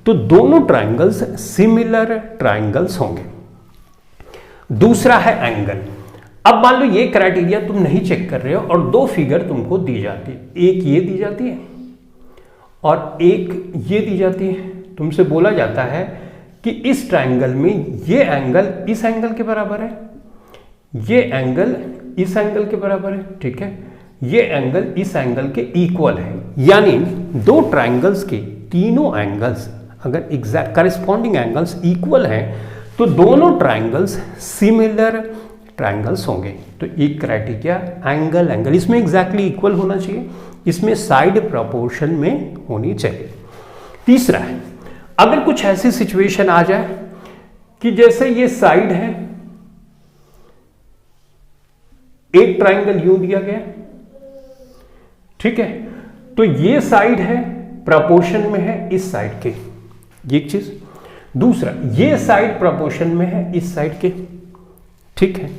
तो दोनों ट्रायंगल्स सिमिलर ट्रायंगल्स होंगे। दूसरा है एंगल। अब मान लो ये क्राइटेरिया तुम नहीं चेक कर रहे हो और दो फिगर तुमको दी जाती है, एक ये दी जाती है और एक ये दी जाती है। तुमसे बोला जाता है कि इस ट्रायंगल में ये एंगल इस एंगल के बराबर है, ये एंगल इस एंगल के बराबर है, ठीक है? ये एंगल इस एंगल के इक्वल है। यानी दो ट्रायंगल्स के तीनों एंगल्स अगर एग्जैक्ट कॉरेस्पॉन्डिंग एंगल्स इक्वल हैं तो दोनों ट्रायंगल्स सिमिलर ट्रायंगल्स होंगे। तो एक क्राइटेरिया एंगल, एंगल इसमें एग्जैक्टली इक्वल होना चाहिए, इसमें साइड प्रोपोर्शन में होनी चाहिए। तीसरा है अगर कुछ ऐसी सिचुएशन आ जाए कि जैसे ये साइड है, एक ट्रायंगल यूं दिया गया, ठीक है? तो ये साइड है प्रोपोर्शन में है इस साइड के, ये एक चीज। दूसरा ये साइड प्रोपोर्शन में है इस साइड के, ठीक है?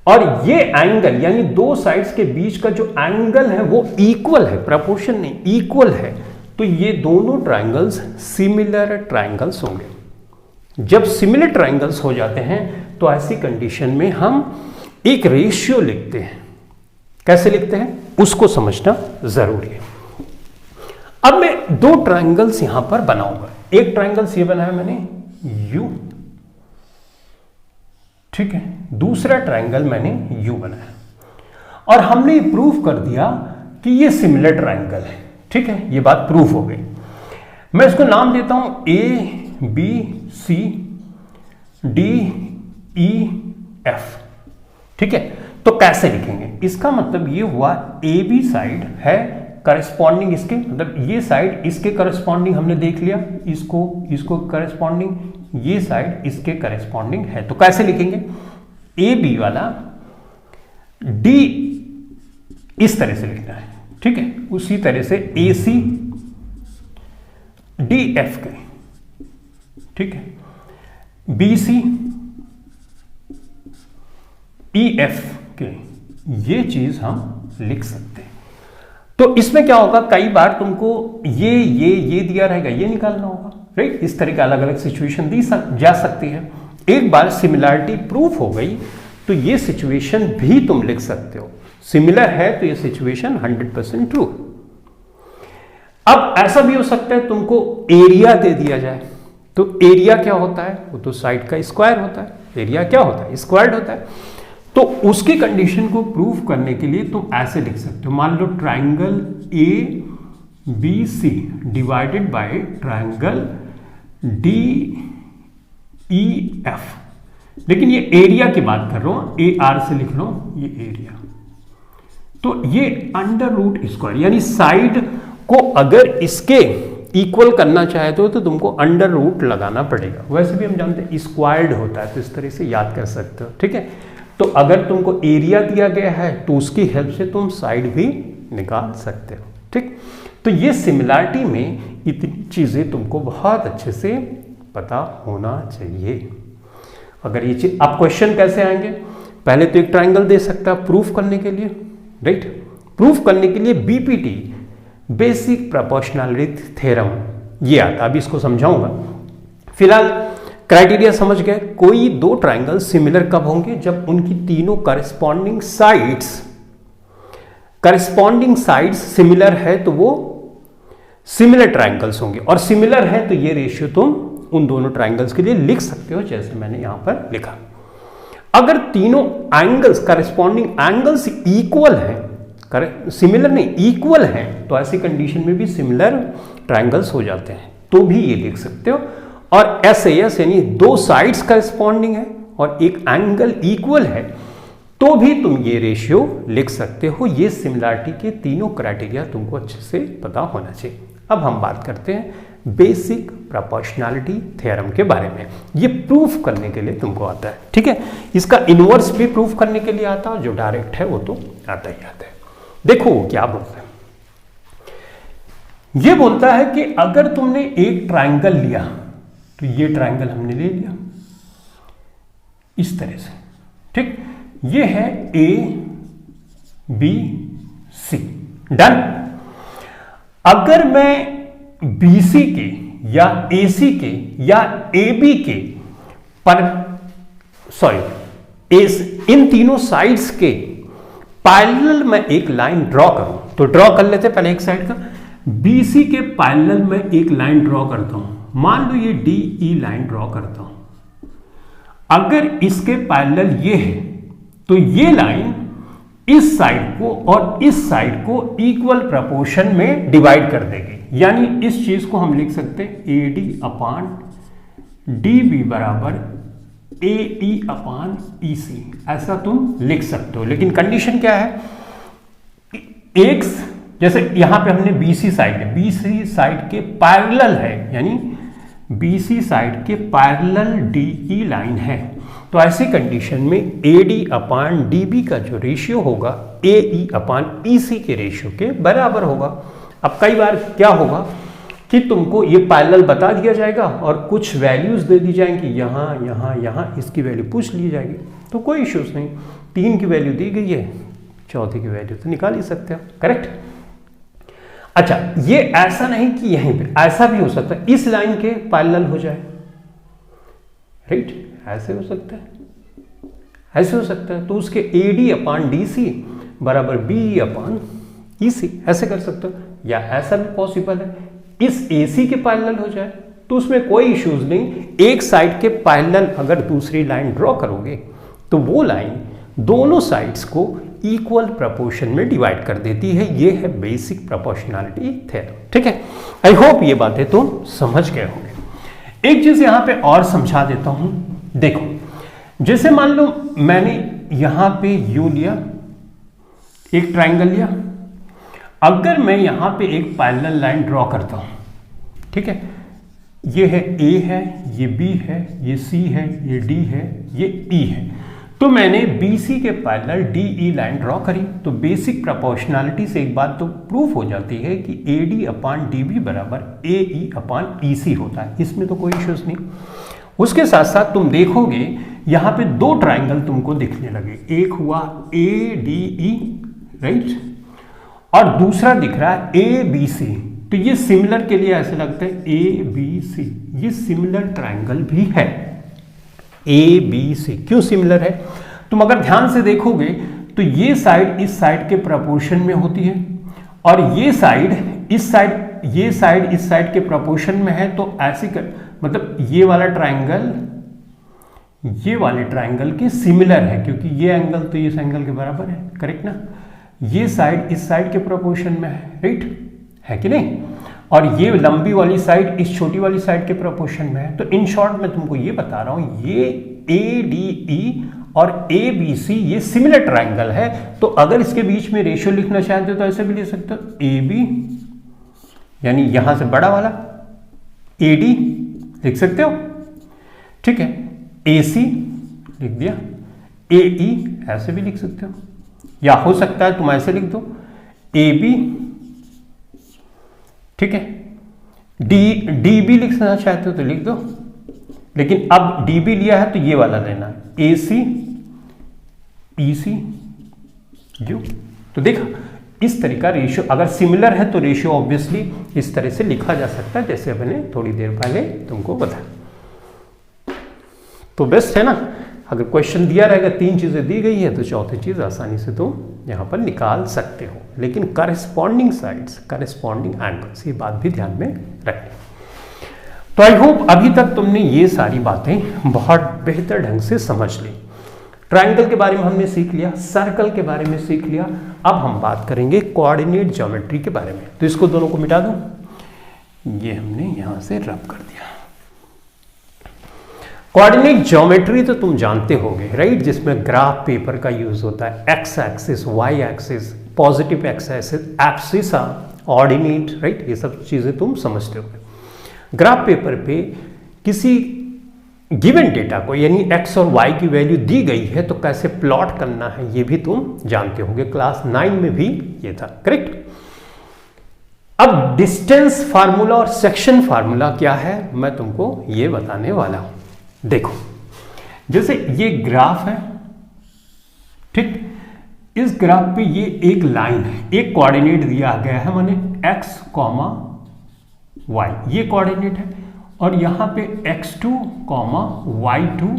और ये एंगल यानी दो साइड्स के बीच का जो एंगल है वो इक्वल है, प्रोपोर्शन नहीं इक्वल है, तो ये दोनों ट्रायंगल्स सिमिलर ट्रायंगल्स होंगे। जब सिमिलर ट्रायंगल्स हो जाते हैं तो ऐसी कंडीशन में हम एक रेशियो लिखते हैं। कैसे लिखते हैं उसको समझना जरूरी है। अब मैं दो ट्रायंगल्स यहां पर बनाऊंगा। एक ट्रायंगल्स ये बनाया मैंने U, ठीक है, दूसरा ट्रायंगल मैंने यू बनाया और हमने प्रूफ कर दिया कि ये सिमिलर ट्रायंगल है। ठीक है, ये बात प्रूफ हो गई। मैं इसको नाम देता हूं ABCDEF। ठीक है, तो कैसे लिखेंगे? इसका मतलब ये हुआ AB साइड है करस्पॉन्डिंग इसके, मतलब ये साइड इसके करस्पॉन्डिंग हमने देख लिया, इसको करस्पॉन्डिंग, ये साइड इसके करस्पॉन्डिंग है। तो कैसे लिखेंगे? AB वाला D इस तरह से लिखना है। ठीक है, उसी तरह से AC DF के, ठीक है, BC EF के, ये चीज हम लिख सकते हैं। तो इसमें क्या होगा, कई बार तुमको ये दिया रहेगा, ये निकालना होगा, राइट। इस तरह की अलग अलग सिचुएशन दी जा सकती है। एक बार सिमिलैरिटी प्रूफ हो गई तो ये सिचुएशन भी तुम लिख सकते हो। सिमिलर है तो ये सिचुएशन 100% ट्रू। अब ऐसा भी हो सकता है तुमको एरिया दे दिया जाए, तो एरिया क्या होता है? वो तो साइड का स्क्वायर होता है। एरिया क्या होता है? स्क्वायर्ड होता है। तो उसकी कंडीशन को प्रूव करने के लिए तुम ऐसे लिख सकते हो, मान लो triangle ABC divided by triangle DEF, लेकिन ये एरिया की बात कर रहा हूं, AR से लिख रहा हूं, ये एरिया। तो ये अंडर रूट स्क्वायर, यानी साइड को अगर इसके इक्वल करना चाहते हो तो तुमको अंडर रूट लगाना पड़ेगा। वैसे भी हम जानते हैं स्क्वायर्ड होता है, तो इस तरह से याद कर सकते हो। ठीक है, तो अगर तुमको एरिया दिया गया है तो उसकी हेल्प से तुम साइड भी निकाल सकते हो। ठीक, तो ये सिमिलैरिटी में इतनी चीजें तुमको बहुत अच्छे से पता होना चाहिए। अगर ये चीज, अब क्वेश्चन कैसे आएंगे? पहले तो एक ट्राइंगल दे सकता है प्रूफ करने के लिए, राइट। प्रूफ करने के लिए BPT बेसिक प्रोपोर्शनैलिटी थ्योरम ये आता, अभी इसको समझाऊंगा। फिलहाल क्राइटेरिया समझ गए। कोई दो ट्राइंगल सिमिलर कब होंगे? जब उनकी तीनों करस्पॉन्डिंग साइड्स सिमिलर है तो वो सिमिलर ट्राइंगल्स होंगे, और सिमिलर है तो ये रेशियो तुम उन दोनों ट्राइंगल्स के लिए लिख सकते हो, जैसे मैंने यहां पर लिखा। अगर तीनों एंगल्स, करस्पॉन्डिंग एंगल्स इक्वल हैं, सिमिलर नहीं इक्वल हैं, तो ऐसी कंडीशन में भी सिमिलर ट्राइंगल्स हो जाते हैं, तो भी ये लिख सकते हो। और SAS यानी दो साइड्स करस्पॉन्डिंग है और एक एंगल इक्वल है, तो भी तुम ये रेशियो लिख सकते हो। ये सिमिलैरिटी के तीनों क्राइटेरिया तुमको अच्छे से पता होना चाहिए। अब हम बात करते हैं बेसिक प्रोपोर्शनैलिटी थ्योरम के बारे में। ये प्रूफ करने के लिए तुमको आता है, ठीक है। इसका इनवर्स भी प्रूफ करने के लिए आता है, जो डायरेक्ट है वो तो आता ही आता है। देखो क्या बोलता है, ये बोलता है कि अगर तुमने एक ट्राइंगल लिया, तो ये ट्राइंगल हमने ले लिया इस तरह से, ठीक। ये है ABC, डन। अगर मैं BC के या AC के या AB के पर इन तीनों साइड्स के पैरेलल में एक लाइन ड्रॉ करूं, तो ड्रॉ कर लेते पहले एक साइड का। BC के पैरेलल में एक लाइन ड्रॉ करता हूं, मान लो ये DE लाइन ड्रॉ करता हूं। अगर इसके पैरेलल ये है तो ये लाइन इस साइड को और इस साइड को इक्वल प्रोपोर्शन में डिवाइड कर देगी, यानी इस चीज को हम लिख सकते हैं AD/DB बराबर AE/EC, ऐसा तुम लिख सकते हो। लेकिन कंडीशन क्या है, एक जैसे यहां पे हमने BC साइड है, BC साइड के पैरेलल है, यानी BC साइड के पैरेलल DE लाइन है, तो ऐसी कंडीशन में AD/DB का जो रेशियो होगा AE/EC के रेशियो के बराबर होगा। अब कई बार क्या होगा कि तुमको ये पैरेलल बता दिया जाएगा और कुछ वैल्यूज दे दी जाएंगी, यहाँ यहाँ यहाँ इसकी वैल्यू पूछ ली जाएगी, तो कोई इश्यूज नहीं। 3 की वैल्यू दी गई है, चौथी की वैल्यू तो निकाल ही सकते हो, करेक्ट। अच्छा, ये ऐसा नहीं कि यहीं पे, ऐसा भी हो सकता है इस लाइन के पैरेलल हो जाए, राइट, ऐसे हो सकता है, ऐसे हो सकता है, तो उसके AD/DC बराबर BE/EC ऐसे कर सकते हो। या ऐसा भी पॉसिबल है इस AC के पैरेलल हो जाए, तो उसमें कोई इश्यूज नहीं। एक साइड के पैरेलल अगर दूसरी लाइन ड्रॉ करोगे तो वो लाइन दोनों साइड्स को इक्वल प्रोपोर्शन में डिवाइड कर देती है। ये है बेसिक प्रोपोर्शनैलिटी थ्योरम, ठीक है। आई होप ये बातें तुम समझ गए होंगे। एक चीज यहां पे और समझा देता हूं। देखो, जैसे मान लो मैंने यहां पे यू लिया, एक ट्राइंगल लिया, अगर मैं यहां पे एक पैरेलल लाइन ड्रॉ करता हूं, ठीक है, ये है ए है, ये बी है, ये सी है, ये डी है, ये ई है, तो मैंने BC के पैरेलल DE लाइन ड्रॉ करी, तो बेसिक प्रोपोर्शनैलिटी से एक बात तो प्रूफ हो जाती है कि AD अपान DB बराबर AE अपान EC होता है, इसमें तो कोई इश्यूज नहीं। उसके साथ साथ तुम देखोगे यहां पे दो ट्राइंगल तुमको दिखने लगे, एक हुआ ADE, राइट, और दूसरा दिख रहा है ABC। तो ये सिमिलर के लिए ऐसे लगते हैं ABC, ये सिमिलर ट्राइंगल भी है। ABC क्यों सिमिलर है? तुम अगर ध्यान से देखोगे तो ये साइड इस साइड के प्रोपोर्शन में होती है, और ये साइड इस साइड, ये साइड इस साइड के प्रोपोर्शन में है। तो ऐसे कर, मतलब ये वाला ट्राइंगल ये वाले ट्राइंगल के सिमिलर है, क्योंकि ये एंगल तो इस एंगल के बराबर है, करेक्ट ना। ये साइड इस साइड के प्रोपोर्शन में है, राइट है कि नहीं, और ये लंबी वाली साइड इस छोटी वाली साइड के प्रोपोर्शन में है। तो इन शॉर्ट मैं तुमको ये बता रहा हूं, ये ADE और ABC ये सिमिलर ट्राइंगल है। तो अगर इसके बीच में रेशियो लिखना चाहते हो तो ऐसे भी लिख सकते हो, AB यानी यहां से बड़ा वाला AD लिख सकते हो, ठीक है, AC लिख दिया, AE ऐसे भी लिख सकते हो, या हो सकता है तुम ऐसे लिख दो AB, ठीक है, DB लिखना चाहते हो तो लिख दो, लेकिन अब DB लिया है तो ये वाला लेना है, AC EC U। तो देखा, इस तरीका रेशियो अगर सिमिलर है तो रेशियो ऑब्वियसली इस तरह से लिखा जा सकता है, जैसे मैंने थोड़ी देर पहले तुमको बताया। तो बेस्ट है ना, अगर क्वेश्चन दिया रहेगा, तीन चीजें दी गई है, तो चौथी चीज आसानी से तुम यहां पर निकाल सकते हो। लेकिन करस्पॉन्डिंग साइड्स, करस्पॉन्डिंग एंगल्स, ये बात भी ध्यान में रखनी। तो आई होप अभी तक तुमने ये सारी बातें बहुत बेहतर ढंग से समझ ली। ट्राइंगल के बारे में हमने सीख लिया, सर्कल के बारे में सीख लिया। अब हम बात करेंगे कोऑर्डिनेट ज्योमेट्री के बारे में। तो इसको दोनों को मिटा दूं, ये हमने यहां से रब कर दिया। कोऑर्डिनेट ज्योमेट्री तो तुम जानते होगे, राइट, जिसमें ग्राफ पेपर का यूज होता है, X axis, Y axis, positive X axis, abscissa, ordinate, right, ये सब चीजें तुम समझते होगे। ग्राफ पेपर पे किसी गिवन डेटा को, यानी एक्स और वाई की वैल्यू दी गई है, तो कैसे प्लॉट करना है ये भी तुम जानते होगे, क्लास 9 में भी ये था, करेक्ट। अब डिस्टेंस फार्मूला और सेक्शन फार्मूला क्या है, मैं तुमको ये बताने वाला हूं। देखो, जैसे ये ग्राफ है, ठीक, इस ग्राफ पे ये एक लाइन है, एक कोऑर्डिनेट दिया गया है, माने x, y, ये कोऑर्डिनेट है, और यहां पे x2, y2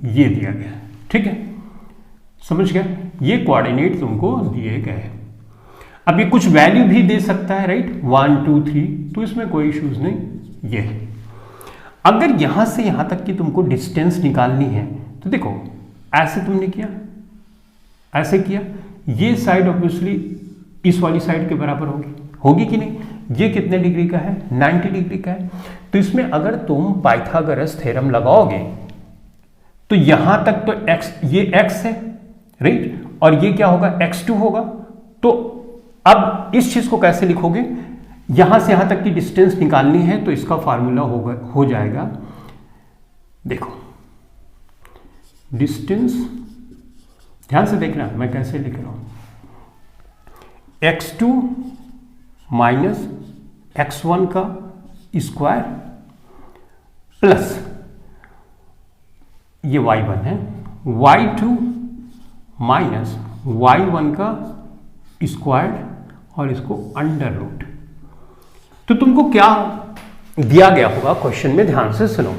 ये दिया गया है, ठीक है, समझ गया, ये कोऑर्डिनेट तुमको दिए गए हैं। अब ये कुछ वैल्यू भी दे सकता है, राइट, 1 2 3, तो इसमें कोई इश्यूज नहीं। ये है, अगर यहां से यहां तक की तुमको डिस्टेंस निकालनी है, तो देखो ऐसे तुमने किया, ऐसे किया, ये साइड ऑब्वियसली इस वाली साइड के बराबर होगी कि नहीं। ये कितने डिग्री का है, 90 डिग्री का है। तो इसमें अगर तुम पाइथागोरस थ्योरम लगाओगे तो यहां तक तो x, ये x है, राइट, और ये क्या होगा, x2 होगा। तो अब इस चीज को कैसे लिखोगे, यहां से यहां तक की डिस्टेंस निकालनी है, तो इसका फार्मूला हो जाएगा, देखो, डिस्टेंस, ध्यान से देखना मैं कैसे लिख रहा हूं, x2 माइनस x1 का स्क्वायर प्लस ये y1 है, y2 माइनस y1 का स्क्वायर और इसको अंडर रूट। तो तुमको क्या दिया गया होगा क्वेश्चन में, ध्यान से सुनो।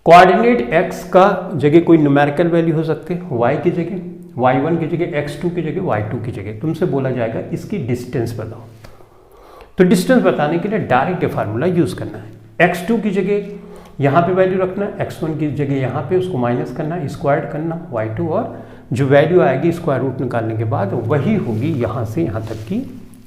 कोऑर्डिनेट x का जगह कोई न्यूमेरिकल वैल्यू हो सकते हैं, y की जगह, y1 की जगह, x2 की जगह, y2 की जगह। तुमसे बोला जाएगा इसकी डिस्टेंस बताओ। तो डिस्टेंस बताने के लिए डायरेक्ट फार्मूला यूज करना है। x2 की जगह यहाँ पे वैल्यू रखना, x1 की जगह यहाँ पे उसको माइनस करना, स्क्वायर करना y2, और जो वैल्यू आएगी स्क्वायर रूट निकालने के बाद वही होगी यहाँ से यहाँ तक की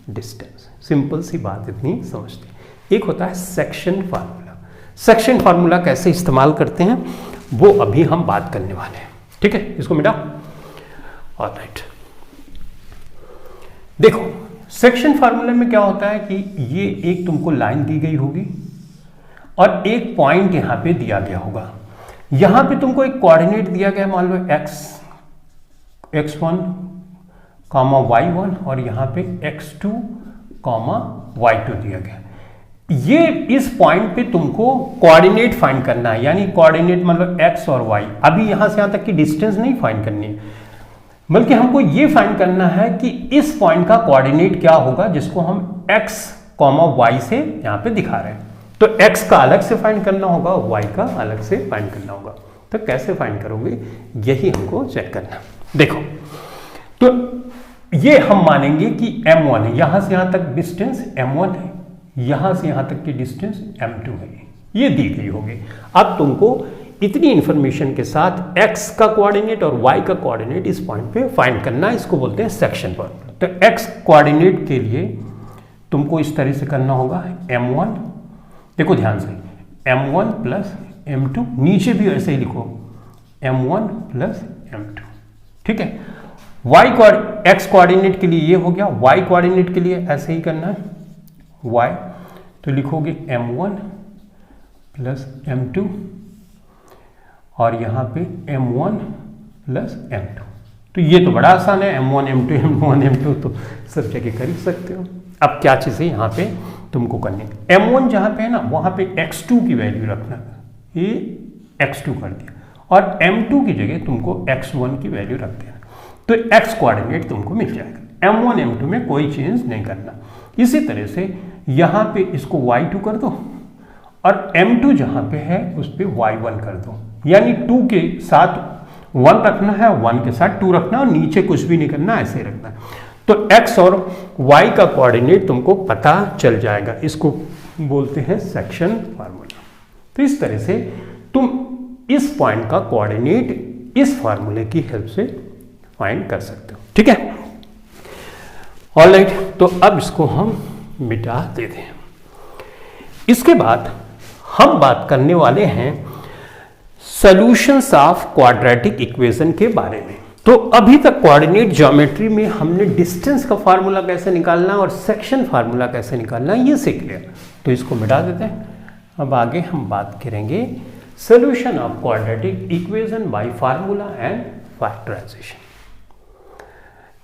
डिस्टेंस। सिंपल सी बात, इतनी समझते। एक होता है सेक्शन फार्मूला। सेक्शन फार्मूला कैसे इस्तेमाल करते हैं वो अभी हम बात करने वाले हैं, ठीक है। इसको मिटा, ऑलराइट। देखो सेक्शन फार्मूले में क्या होता है कि ये एक तुमको लाइन दी गई होगी और एक पॉइंट यहां पे दिया गया होगा। यहां पे तुमको एक कोऑर्डिनेट दिया गया, मान लो x1, y1, और यहां पे x2, y2 दिया गया। ये इस पॉइंट पे तुमको कोऑर्डिनेट फाइंड करना है, यानी कोऑर्डिनेट मतलब x और y। अभी यहां से यहां तक की डिस्टेंस नहीं फाइंड करनी है, बल्कि हमको ये फाइंड करना है कि इस पॉइंट का कोऑर्डिनेट क्या होगा जिसको हम x, y से यहां पे दिखा रहे हैं। तो x का अलग से फाइंड करना होगा, y का अलग से फाइंड करना होगा। तो कैसे फाइंड करोगे यही हमको चेक करना। देखो तो ये हम मानेंगे कि m1 है, यहां से यहां तक डिस्टेंस m1 है, यहां से यहां तक की डिस्टेंस m2 है, ये दी गई होगी। अब तुमको इतनी इंफॉर्मेशन के साथ x का कोऑर्डिनेट और y का कोऑर्डिनेट इस पॉइंट पे फाइंड करना, इसको बोलते हैं सेक्शन फार्मूला। तो x कोऑर्डिनेट के लिए तुमको इस तरह से करना होगा, m1, देखो ध्यान से, m1 प्लस m2, नीचे भी ऐसे ही लिखो m1 प्लस m2, ठीक है। x कोऑर्डिनेट के लिए ये हो गया, y कोऑर्डिनेट के लिए ऐसे ही करना है, y, तो लिखोगे m1 प्लस m2 और यहाँ पे m1 प्लस m2। तो ये तो बड़ा आसान है, m1 m2 m1 m2 तो सब जगह कर ही सकते हो। अब क्या चीज़ है यहाँ पे तुमको करनी है, m1 जहाँ पे है ना वहाँ पे x2 की वैल्यू रखना, ये x2 कर दिया, और m2 की जगह तुमको x1 की वैल्यू रख देना, तो x कोऑर्डिनेट तुमको मिल जाएगा। m1 m2 में कोई चेंज नहीं करना। इसी तरह से यहाँ पे इसको y2 कर दो और m2 जहाँ पे है उस पर y1 कर दो, यानी 2 के साथ 1 रखना है, 1 के साथ 2 रखना, और नीचे कुछ भी नहीं करना, ऐसे रखना। तो x और y का कोऑर्डिनेट तुमको पता चल जाएगा, इसको बोलते हैं सेक्शन फार्मूला। तो इस तरह से तुम इस पॉइंट का कोऑर्डिनेट इस फार्मूले की हेल्प से फाइंड कर सकते हो, ठीक है। ऑलराइट, तो अब इसको हम मिटा देते हैं। इसके बाद हम बात करने वाले हैं सॉल्यूशंस ऑफ क्वाड्रेटिक इक्वेशन के बारे में। तो अभी तक कोऑर्डिनेट ज्योमेट्री में हमने डिस्टेंस का फार्मूला कैसे निकालना और सेक्शन फार्मूला कैसे निकालना ये सीख लिया, तो इसको मिटा देते हैं। अब आगे हम बात करेंगे solution of quadratic equation by formula and factorization.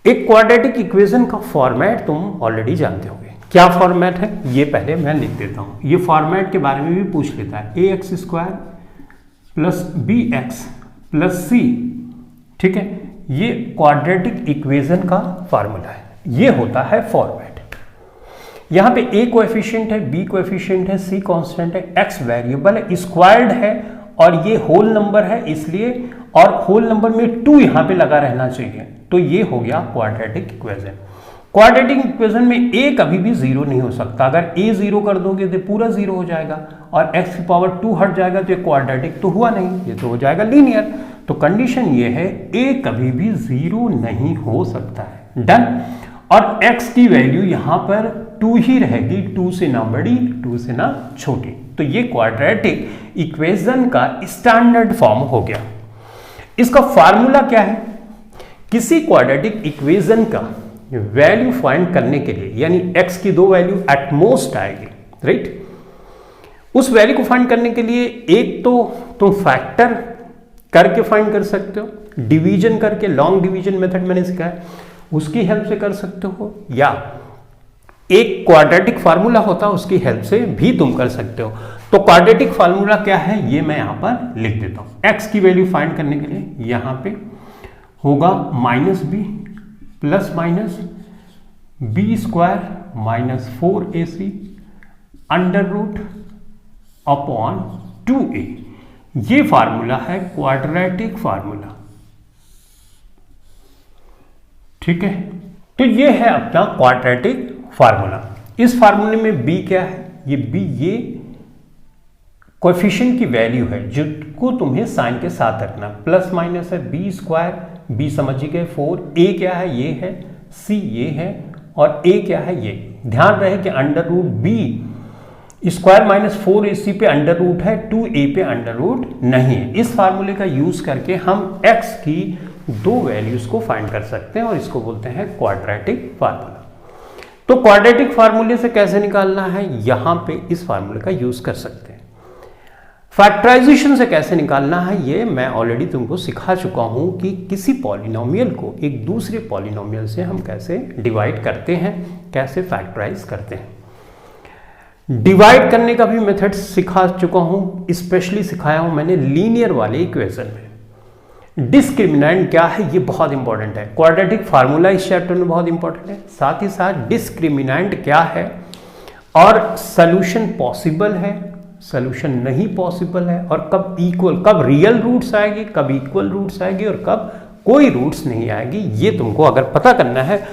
एक क्वाड्रेटिक इक्वेशन का फॉर्मेट तुम ऑलरेडी जानते होंगे, क्या फॉर्मेट है ये पहले मैं लिख देता हूं। ये फॉर्मेट के बारे में भी पूछ लेता है, ax square plus bx plus c, ठीक है। ये क्वाड्रेटिक इक्वेशन का फार्मूला है, ये होता है फॉर्मेट। यहां पे a कोएफिशिएंट है, b कोएफिशिएंट है, c कांस्टेंट है, x वेरिएबल है, स्क्वायर्ड है और ये होल नंबर है इसलिए, और होल नंबर में 2 यहां पे लगा रहना चाहिए, तो ये हो गया क्वाड्रेटिक इक्वेशन। क्वाड्रेटिक इक्वेशन में a कभी भी 0 नहीं हो सकता, अगर a 0 कर दोगे तो पूरा 0 हो जाएगा और x की पावर 2 हट जाएगा तो ये क्वाड्रेटिक तो हुआ नहीं, ये तो हो जाएगा लीनियर। तो कंडीशन ये है a कभी भी 0 नहीं हो सकता है, डन। और x की वैल्यू यहां पर 2 ही रहेगी, 2 से ना बड़ी 2 से ना छोटी। तो ये क्वाड्रेटिक इक्वेशन का स्टैंडर्ड फॉर्म हो गया। इसका फार्मूला क्या है, किसी क्वाड्रेटिक इक्वेशन का वैल्यू फाइंड करने के लिए, यानी x की 2 वैल्यू एटमोस्ट आएगी, राइट। उस वैल्यू को फाइंड करने के लिए एक तो तुम फैक्टर करके फाइंड कर सकते हो, डिवीजन करके, लॉन्ग डिवीजन मेथड मैंने सिखाया, उसकी हेल्प से कर सकते हो, या एक क्वाड्रेटिक फार्मूला होता है उसकी हेल्प से भी तुम कर सकते हो। तो क्वाड्रेटिक फार्मूला क्या है ये मैं यहां पर लिख देता हूं। x की वैल्यू फाइंड करने के लिए यहां पे होगा -b plus minus b square minus 4ac under root upon 2a। ये फार्मूला है क्वाड्रेटिक फार्मूला, ठीक है। तो ये है अपना क्वाड्रेटिक फार्मूला। इस फार्मूले में b क्या है, ये b ये कोएफिशिएंट की वैल्यू है जिसको तुम्हें साइन के साथ रखना, प्लस माइनस है, बी स्क्वायर, बी समझ गए 4, ए क्या है ये है, सी ये है और ए क्या है ये। ध्यान रहे कि under root B square minus 4ac पे अंडर रूट है, 2a पे अंडर रूट नहीं है। इस फार्मूले का यूज करके हम x की दो वैल्यूज को फाइंड कर सकते हैं और इसको बोलते हैं क्वाड्रेटिक फार्मूला। तो क्वाड्रेटिक फार्मूले से कैसे निकालना है, यहां पे इस फार्मूले का यूज कर सकते हैं। फैक्टराइजेशन से कैसे निकालना है ये मैं ऑलरेडी तुमको सिखा चुका हूं कि किसी पॉलिनोमियल को एक दूसरे पॉलिनोमियल से हम कैसे डिवाइड करते हैं, कैसे फैक्टराइज करते हैं। डिवाइड करने का भी मेथड सिखा चुका हूं, स्पेशली सिखाया हूं मैंने लीनियर वाले इक्वेशन में। डिस्क्रिमिनेंट क्या है ये बहुत इंपॉर्टेंट है, क्वाड्रेटिक फार्मूला इस चैप्टर में बहुत इंपॉर्टेंट है, साथ ही साथ डिस्क्रिमिनेंट क्या है और सॉल्यूशन पॉसिबल है, सॉल्यूशन नहीं पॉसिबल है, और कब इक्वल, कब रियल रूट्स आएगी, कब इक्वल रूट्स आएगी और कब कोई रूट्स नहीं आएगी, ये तुमको अगर पता करना है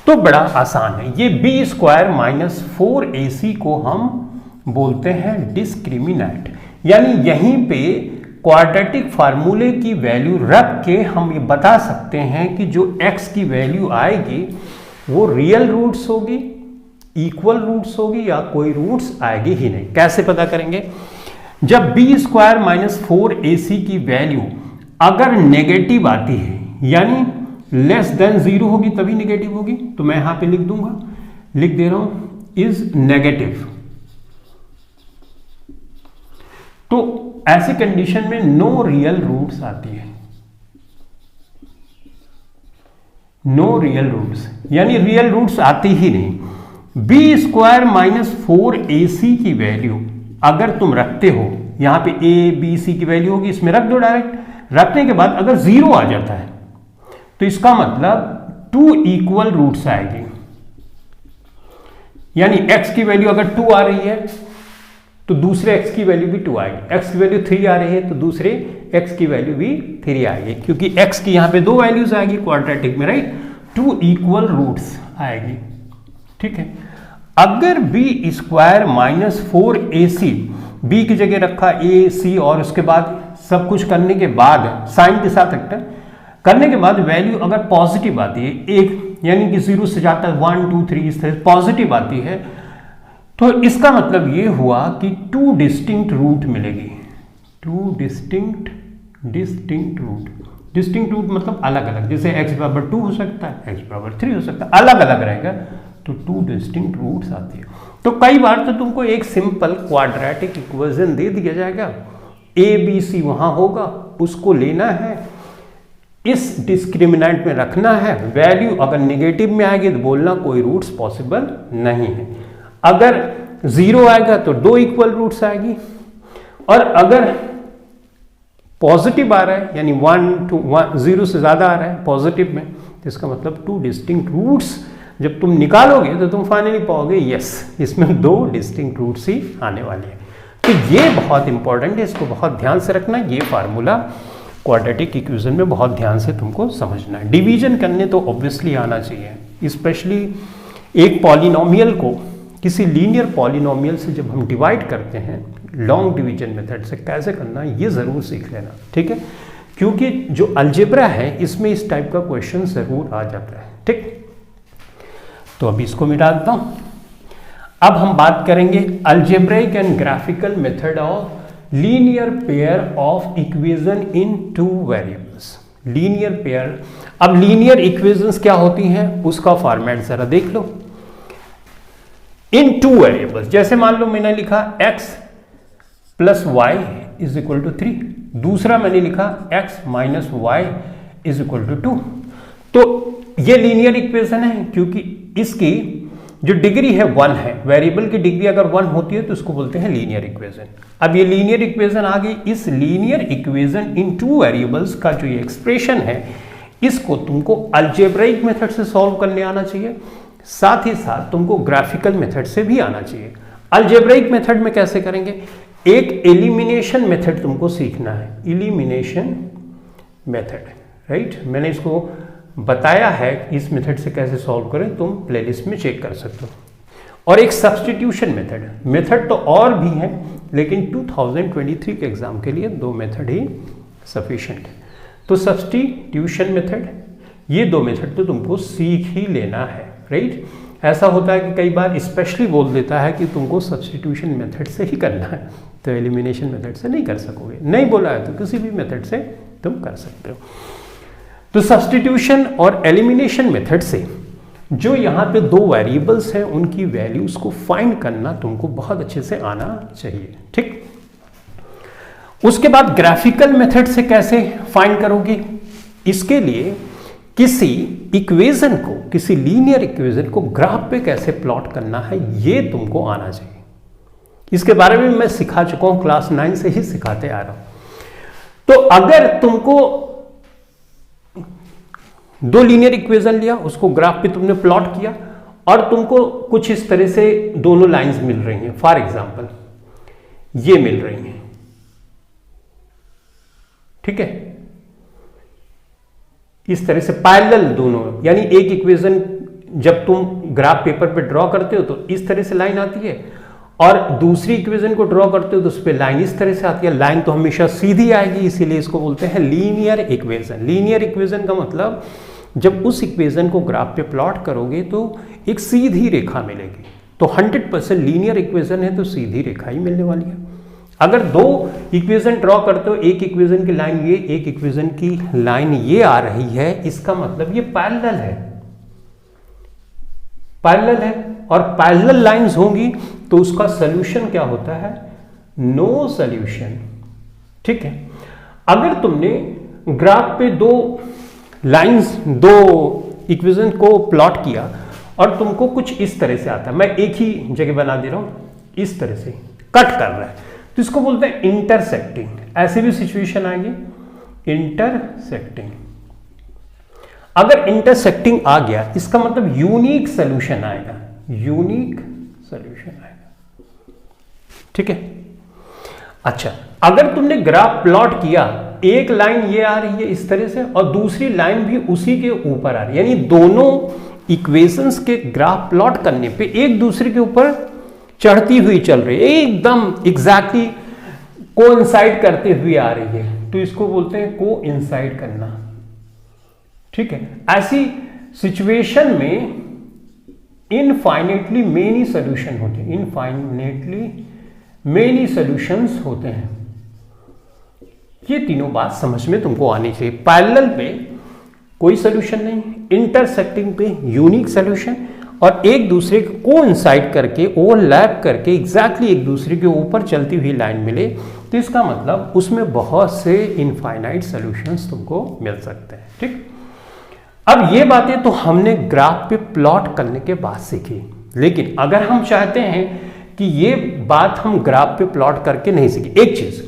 तो बड़ा आसान है। ये बी स्क्वायर माइनस 4ac को हम बोलते हैं डिस्क्रिमिनेंट, यानी यहीं पे क्वाड्रेटिक फार्मूले की वैल्यू रख के हम ये बता सकते हैं कि जो x की वैल्यू आएगी वो रियल रूट्स होगी, इक्वल रूट्स होगी या कोई रूट्स आएगी ही नहीं। कैसे पता करेंगे, जब बी स्क्वायर माइनस 4ac की वैल्यू अगर नेगेटिव आती है यानी लेस देन 0 होगी तभी नेगेटिव होगी, तो मैं यहां पे लिख दूंगा, लिख दे रहा हूं इज नेगेटिव। तो ऐसी कंडीशन में नो रियल रूट्स आती है, नो रियल रूट्स यानी रियल रूट्स आती ही नहीं। बी स्क्वायर माइनस 4ac की वैल्यू अगर तुम रखते हो, यहां पे a b c की वैल्यू होगी, इसमें रख दो डायरेक्ट। रखने के बाद अगर 0 आ जाता है तो इसका मतलब 2 इक्वल रूट्स आएगी, यानी x की वैल्यू अगर 2 आ रही है तो दूसरे x की वैल्यू भी 2 आएगी, x की वैल्यू 3 आ रही है तो दूसरे x की वैल्यू भी 3 आएगी, क्योंकि x की यहां पे दो वैल्यूज आएगी क्वाड्रेटिक में, राइट, 2 इक्वल रूट्स आएगी। ठीक है, अगर B square minus 4ac, B की जगह रखा a c और उसके बाद सब कुछ करने के बाद साइन के साथ रखता करने के बाद वैल्यू अगर पॉजिटिव आती है, एक यानी कि 0 से जाता है 1 2 3 इस तरह पॉजिटिव आती है, तो इसका मतलब ये हुआ कि 2 डिस्टिंक्ट रूट मिलेगी, 2 डिस्टिंक्ट रूट। डिस्टिंक्ट रूट मतलब अलग अलग, जैसे x बराबर 2 हो सकता है, x बराबर 3 हो सकता है, अलग अलग रहेगा, तो 2 डिस्टिंक्ट रूट्स आती है। तो कई बार तो तुमको एक सिंपल क्वाड्रेटिक इक्वेशन दे दिया जाएगा, a b c वहां होगा, उसको लेना है, इस डिस्क्रिमिनेंट में रखना है, वैल्यू अगर नेगेटिव में आएगी तो बोलना कोई रूट्स पॉसिबल नहीं है, अगर 0 आएगा तो 2 इक्वल रूट्स आएगी, और अगर पॉजिटिव आ रहा है यानी 1 to 1 0 से ज्यादा आ रहा है पॉजिटिव में, तो इसका मतलब 2 डिस्टिंक्ट रूट्स जब तुम निकालोगे तो तुम फाइनली पाओगे यस इसमें 2 डिस्टिंक्ट रूट्स ही आने वाले हैं। तो ये बहुत इंपॉर्टेंट है, इसको बहुत ध्यान से रखना, ये फार्मूला क्वाड्रेटिक इक्वेशन में बहुत ध्यान से तुमको समझना है। डिवीजन करने तो ऑब्वियसली आना चाहिए, स्पेशली एक पॉलिनोमियल को किसी लीनियर पॉलिनोमियल से जब हम डिवाइड करते हैं लॉन्ग डिवीजन मेथड से कैसे करना ये ज़रूर सीख लेना, ठीक है, क्योंकि जो अलजेब्रा है इसमें इस टाइप का क्वेश्चन ज़रूर आ जाता है। ठीक, तो अभी इसको मिटा देता हूँ। अब हम बात करेंगे algebraic and graphical method of linear pair of equation in 2 variables. Linear pair, अब लीनियर इक्वेशंस क्या होती हैं उसका फॉर्मेट जरा देख लो। इन 2 वेरिएबल्स, जैसे मान लो मैंने लिखा x plus Y is equal to 3, दूसरा मैंने लिखा x minus Y is equal to 2, तो ये लीनियर इक्वेशन है क्योंकि इसकी जो डिग्री है 1 है, वेरिएबल की डिग्री अगर 1 होती है तो इसको बोलते हैं लीनियर इक्वेशन। अब ये लीनियर इक्वेशन आ गई, इस लीनियर इक्वेशन इन 2 वेरिएबल्स का जो ये एक्सप्रेशन है इसको तुमको अलजेब्रिक मेथड से सॉल्व करने आना चाहिए, साथ ही साथ तुमको ग्राफिकल मेथड से भी आना चाहिए। अलजेब्रिक मेथड में कैसे करेंगे, एक एलिमिनेशन मेथड तुमको सीखना है, एलिमिनेशन मेथड, राइट, मैंने इसको बताया है इस मेथड से कैसे सॉल्व करें, तुम प्लेलिस्ट में चेक कर सकते हो। और एक सब्स्टिट्यूशन मेथड, मेथड तो और भी है लेकिन 2023 के एग्जाम के लिए 2 मेथड ही सफिशिएंट है। तो सब्स्टिट्यूशन मेथड, ये 2 मेथड तो तुमको सीख ही लेना है, राइट। ऐसा होता है कि कई बार स्पेशली बोल देता है कि तुमको सब्स्टिट्यूशन मेथड से ही करना है, तो एलिमिनेशन मेथड से नहीं कर सकोगे। नहीं बोला है तो किसी भी मेथड से तुम कर सकते हो। तो सब्स्टिट्यूशन और एलिमिनेशन मेथड से जो यहाँ पे 2 वेरिएबल्स हैं उनकी वैल्यूज को फाइंड करना तुमको बहुत अच्छे से आना चाहिए, ठीक। उसके बाद ग्राफिकल मेथड से कैसे फाइंड करोगे, इसके लिए किसी इक्वेशन को, किसी लीनियर इक्वेशन को ग्राफ पे कैसे प्लॉट करना है ये तुमको आना चाहिए। इसके बारे में मैं सिखा चुका हूं, क्लास 9 से ही सिखाते आ रहा हूं। तो अगर तुमको 2 लीनियर इक्वेशन लिया, उसको ग्राफ पे तुमने प्लॉट किया और तुमको कुछ इस तरह से दोनों लाइंस मिल रही हैं, फॉर एग्जांपल ये मिल रही हैं, ठीक है, इस तरह से पैरेलल दोनों, यानी एक इक्वेशन जब तुम ग्राफ पेपर पे ड्रॉ करते हो तो इस तरह से लाइन आती है और दूसरी इक्वेशन को ड्रॉ करते हो तो उस पर लाइन इस तरह से आती है। लाइन तो हमेशा सीधी आएगी, इसीलिए इसको बोलते हैं लीनियर इक्वेशन। लीनियर इक्वेशन का मतलब जब उस इक्वेशन को ग्राफ पे प्लॉट करोगे तो एक सीधी रेखा मिलेगी। तो 100% लीनियर इक्वेशन है तो सीधी रेखा ही मिलने वाली है। अगर 2 इक्वेशन ड्रॉ करते हो, एक इक्वेशन की लाइन ये, एक इक्वेशन की लाइन ये आ रही है, इसका मतलब ये पैरेलल है, पैरेलल है। और पैरेलल लाइंस होंगी तो उसका सॉल्यूशन क्या होता है, नो सॉल्यूशन, ठीक है। अगर तुमने ग्राफ पे 2 लाइंस, 2 इक्वेशन को प्लॉट किया और तुमको कुछ इस तरह से आता है, मैं एक ही जगह बना दे रहा हूं, इस तरह से कट कर रहा है, तो इसको बोलते हैं इंटरसेक्टिंग। ऐसे भी सिचुएशन आएंगे, इंटरसेक्टिंग। अगर इंटरसेक्टिंग आ गया इसका मतलब यूनिक सॉल्यूशन आएगा, यूनिक सॉल्यूशन आएगा, ठीक है। अच्छा, अगर तुमने ग्राफ प्लॉट किया, एक लाइन ये आ रही है इस तरह से और दूसरी लाइन भी उसी के ऊपर आ रही है, यानी दोनों इक्वेशंस के ग्राफ प्लॉट करने पे एक दूसरे के ऊपर चढ़ती हुई चल रही है, एकदम एग्जैक्टली कोइंसाइड करते हुए आ रही है, तो इसको बोलते हैं कोइंसाइड करना, ठीक है। ऐसी सिचुएशन में इनफाइनेटली मेनी सॉल्यूशन होते हैं, इनफाइनेटली मेनी सॉल्यूशंस होते हैं। ये तीनों बात समझ में तुमको आनी चाहिए। पैरेलल पे कोई सॉल्यूशन नहीं, इंटरसेक्टिंग पे यूनिक सॉल्यूशन, और एक दूसरे को कोइंसाइड करके, ओवरलैप करके एग्जैक्टली एक दूसरे के ऊपर चलती हुई लाइन मिले, तो इसका मतलब उसमें बहुत से इनफाइनाइट सॉल्यूशंस तुमको मिल सकते हैं, ठीक। अब ये बातें तो हमने ग्राफ पे प्लॉट करने के बाद सीखी, लेकिन अगर हम चाहते हैं कि ये बात हम ग्राफ पे प्लॉट करके नहीं सीखी, एक चीज,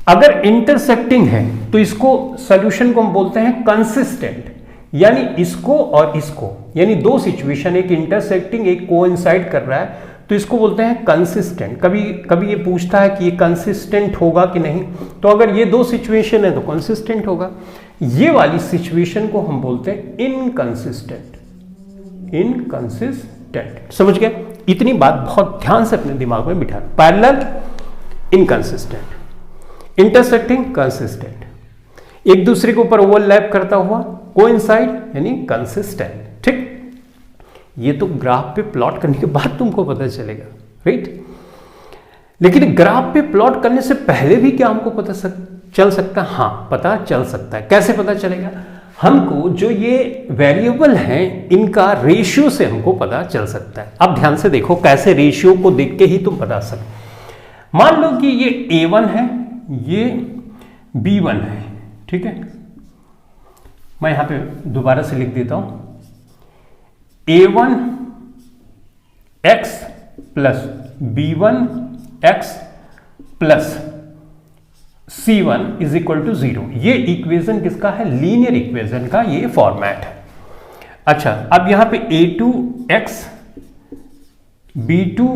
अगर इंटरसेक्टिंग है तो इसको सॉल्यूशन को हम बोलते हैं कंसिस्टेंट, यानी इसको और इसको, यानी 2 सिचुएशन, एक इंटरसेक्टिंग एक कोइंसाइड कर रहा है, तो इसको बोलते हैं कंसिस्टेंट। कभी कभी ये पूछता है कि ये कंसिस्टेंट होगा कि नहीं, तो अगर ये 2 सिचुएशन है तो कंसिस्टेंट होगा। ये वाली सिचुएशन को हम बोलते हैं इनकंसिस्टेंट, इनकंसिस्टेंट। समझ गए? इतनी बात बहुत ध्यान से अपने दिमाग में बिठा। पैरेलल इनकंसिस्टेंट, इंटरसेक्टिंग कंसिस्टेंट, एक दूसरे के ऊपर ओवरलैप करता हुआ कोइंसाइड यानी कंसिस्टेंट, ठीक। ये तो ग्राफ पे प्लॉट करने के बाद तुमको पता चलेगा, राइट। लेकिन ग्राफ पे प्लॉट करने से पहले भी क्या हमको पता चल सकता है? हाँ, पता चल सकता है। कैसे पता चलेगा? हमको जो ये वेरिएबल हैं इनका रेशियो से हमको पता चल सकता है। अब ध्यान से देखो कैसे रेशियो को देख के ही तुम बता सकते। मान लो कि ये A1 है, ये B1 है, ठीक है। मैं यहां पे दोबारा से लिख देता हूं, A1 x plus B1 x plus C1 is equal to 0। ये इक्वेशन किसका है? लीनियर इक्वेशन का ये फॉर्मेट है। अच्छा, अब यहां पे A2x B2,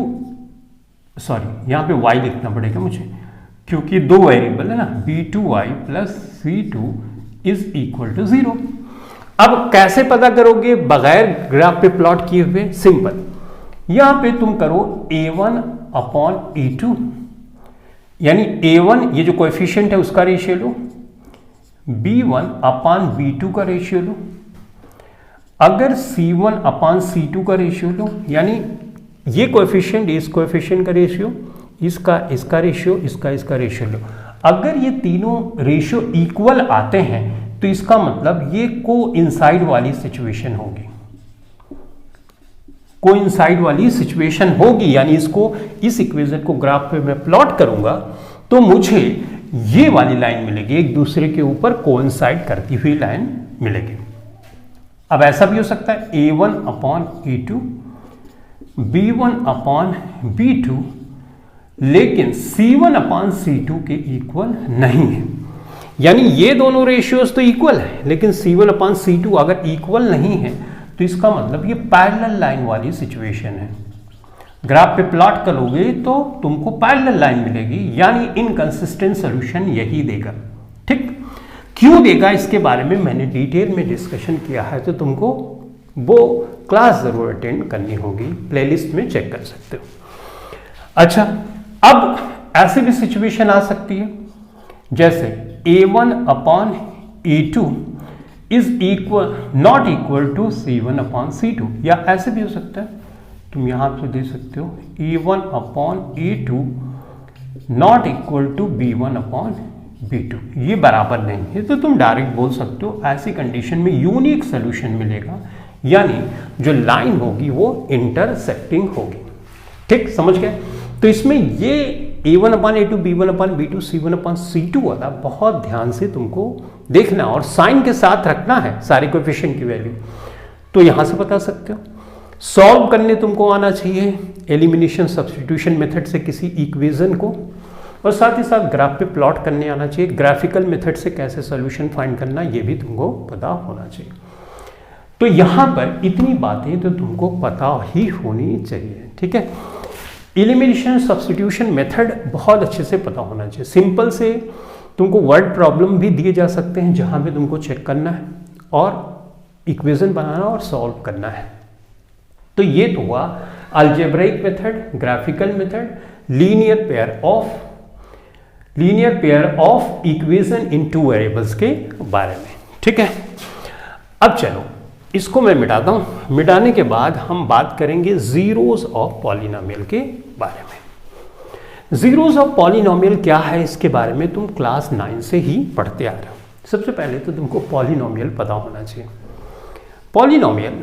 सॉरी यहां पे y लिखना पड़ेगा मुझे क्योंकि 2 वेरिएबल है ना, B2y plus C2 is equal to 0। अब कैसे पता करोगे बगैर ग्राफ पे प्लॉट किए हुए? सिंपल, यहां पे तुम करो A1 अपॉन A2, यानी A1 ये जो कोएफिशिएंट है उसका रेशियो लो, B1 अपान B2 का रेशियो लो, अगर C1 अपान C2 का रेशियो लो, यानी ये कोएफिशिएंट इस कोएफिशिएंट का रेशियो, इसका रेशियो, इसका रेशियो लो। अगर ये तीनों रेशियो इक्वल आते हैं तो इसका मतलब ये कोइंसाइड वाली सिचुएशन होगी, कोइंसाइड वाली सिचुएशन होगी। यानी इसको, इस इक्वेशन को ग्राफ पे मैं प्लॉट करूंगा तो मुझे ये वाली लाइन मिलेगी, एक दूसरे के ऊपर कोइंसाइड करती हुई लाइन मिलेगी। अब ऐसा भी हो सकता है A1 upon A2, B1 upon B2, लेकिन C1 अपॉन C2 के इक्वल नहीं है। यानी ये दोनों रेशियोज तो इक्वल है, लेकिन C1 अपॉन C2 अगर इक्वल नहीं है तो इसका मतलब ये पैरेलल लाइन वाली सिचुएशन है। ग्राफ पे प्लॉट करोगे तो तुमको पैरेलल लाइन मिलेगी, यानी इनकंसिस्टेंट सॉल्यूशन यही देगा। ठीक, क्यों देगा इसके बारे में मैंने डिटेल में डिस्कशन किया है, तो तुमको वो क्लास जरूर अटेंड करनी होगी, प्लेलिस्ट में चेक कर सकते हो। अच्छा, अब ऐसी भी सिचुएशन आ सकती है जैसे A1 upon A2 is equal not equal to C1 upon C2, या ऐसे भी हो सकता है, तुम यहां पे दे सकते हो A1 upon A2 not equal to B1 upon B2, ये बराबर नहीं है, तो तुम डायरेक्ट बोल सकते हो ऐसी कंडीशन में यूनिक सोल्यूशन मिलेगा, यानी जो लाइन होगी वो इंटरसेक्टिंग होगी। ठीक, समझ गए? तो इसमें ये A1 upon A2, B1 upon B2, C1 upon C2 वाला बहुत ध्यान से तुमको देखना और साइन के साथ रखना है सारे कोएफिशिएंट की वैल्यू, तो यहां से बता सकते हो। सॉल्व करने तुमको आना चाहिए एलिमिनेशन सब्स्टिट्यूशन मेथड से किसी इक्वेशन को, और साथ ही साथ ग्राफ पे प्लॉट करने आना चाहिए, ग्राफिकल मेथड से कैसे सॉल्यूशन फाइंड करना ये भी तुमको पता होना चाहिए। तो यहां पर इतनी बातें तो तुमको पता ही होनी चाहिए। ठीक है, एलिमिनेशन सब्स्टिट्यूशन मेथड बहुत अच्छे से पता होना चाहिए। सिंपल से तुमको वर्ड प्रॉब्लम भी दिए जा सकते हैं जहां पे तुमको चेक करना है और इक्वेशन बनाना और सॉल्व करना है। तो ये तो हुआ algebraic method, graphical method, linear pair of equation in two variables के बारे में। ठीक है, अब चलो इसको मैं मिटाता हूं। मिटाने के बाद हम बात करेंगे जीरोस ऑफ पॉलिनोमियल के बारे में। जीरोस ऑफ पॉलिनोमियल क्या है इसके बारे में तुम क्लास 9 से ही पढ़ते आ रहे हो। सबसे पहले तो तुमको पॉलिनोमियल पता होना चाहिए। पॉलिनोमियल